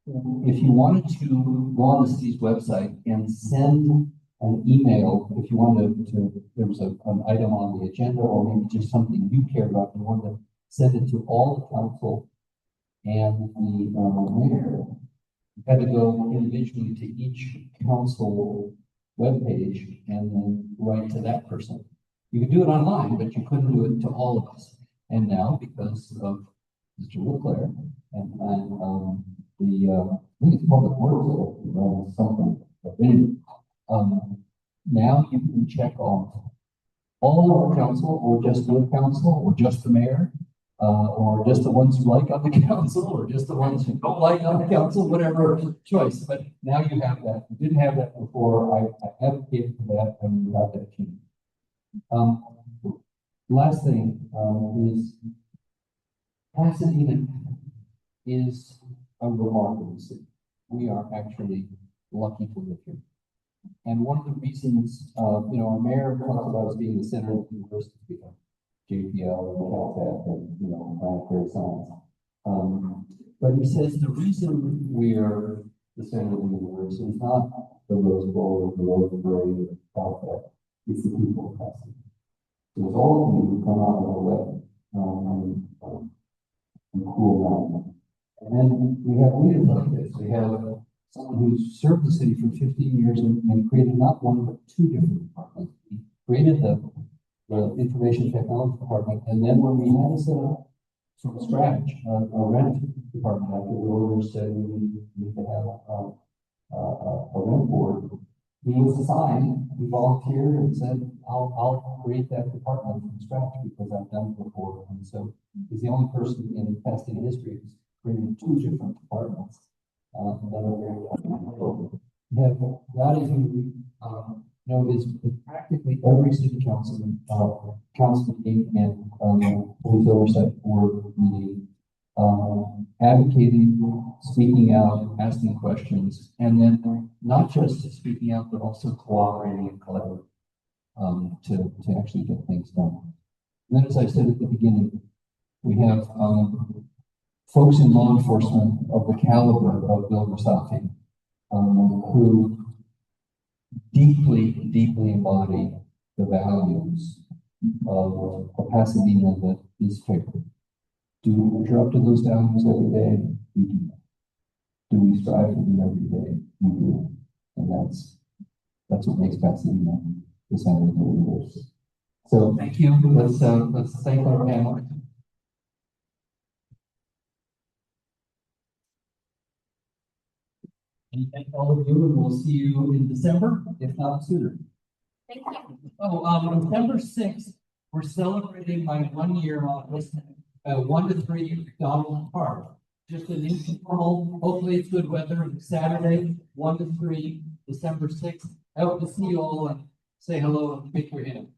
if you wanted to go on the city's website and send an email, if you wanted to there was an item on the agenda, or maybe just something you cared about, you wanted to send it to all the council and the mayor, you had to go individually to each council webpage and then write to that person. You could do it online, but you couldn't do it to all of us. And now, because of Mr. Leclerc and I think it's Public Works that runs something, but anyway, now you can check off all of our council, or just your council, or just the mayor, or just the ones you like on the council, or just the ones who don't like on the council, whatever choice. But now you have that. You didn't have that before. I advocated for that, and we got that change. Last thing is Pasadena is a remarkable city. We are actually lucky to live here. And one of the reasons, our mayor talks about us being the center of the university, JPL and Caltech and, planetary science. But he says the reason we're the center of the universe is not the Rose Bowl or the Rose Parade or Caltech, it's the people of Pasadena. There's all of you who come out of the way and cool down. And then we have leaders like this. We have someone who's served the city for 15 years and created not one, but 2 different departments. He created the information technology department. And then when we had to set up from scratch, a rent department after the order said we need to have, a rent board. He was assigned, he volunteered and said, I'll create that department from scratch because I've done it before. And so he's the only person in past city history who's created two different departments. That are very helpful. Yeah, that is, is practically every city council meeting and, police oversight board meeting, advocating, speaking out, asking questions, and then not just speaking out, but also cooperating and collaborating, to actually get things done. And then, as I said at the beginning, we have, folks in law enforcement of the caliber of Bill Versace, who deeply embody the values of a Pasadena that is fair. Do we measure up to those values every day? We do. Do we strive for them every day? We do. And that's what makes Pasadena the center of the universe. So thank you. Let's thank our panel. And thank all of you, and we'll see you in December, if not sooner. Thank you. Oh, December 6th, we're celebrating my 1 year on this, 1 to 3 Donald Park. Just an informal, hopefully it's good weather, Saturday, 1 to 3, December 6th. I hope to see you all and say hello and pick your hand.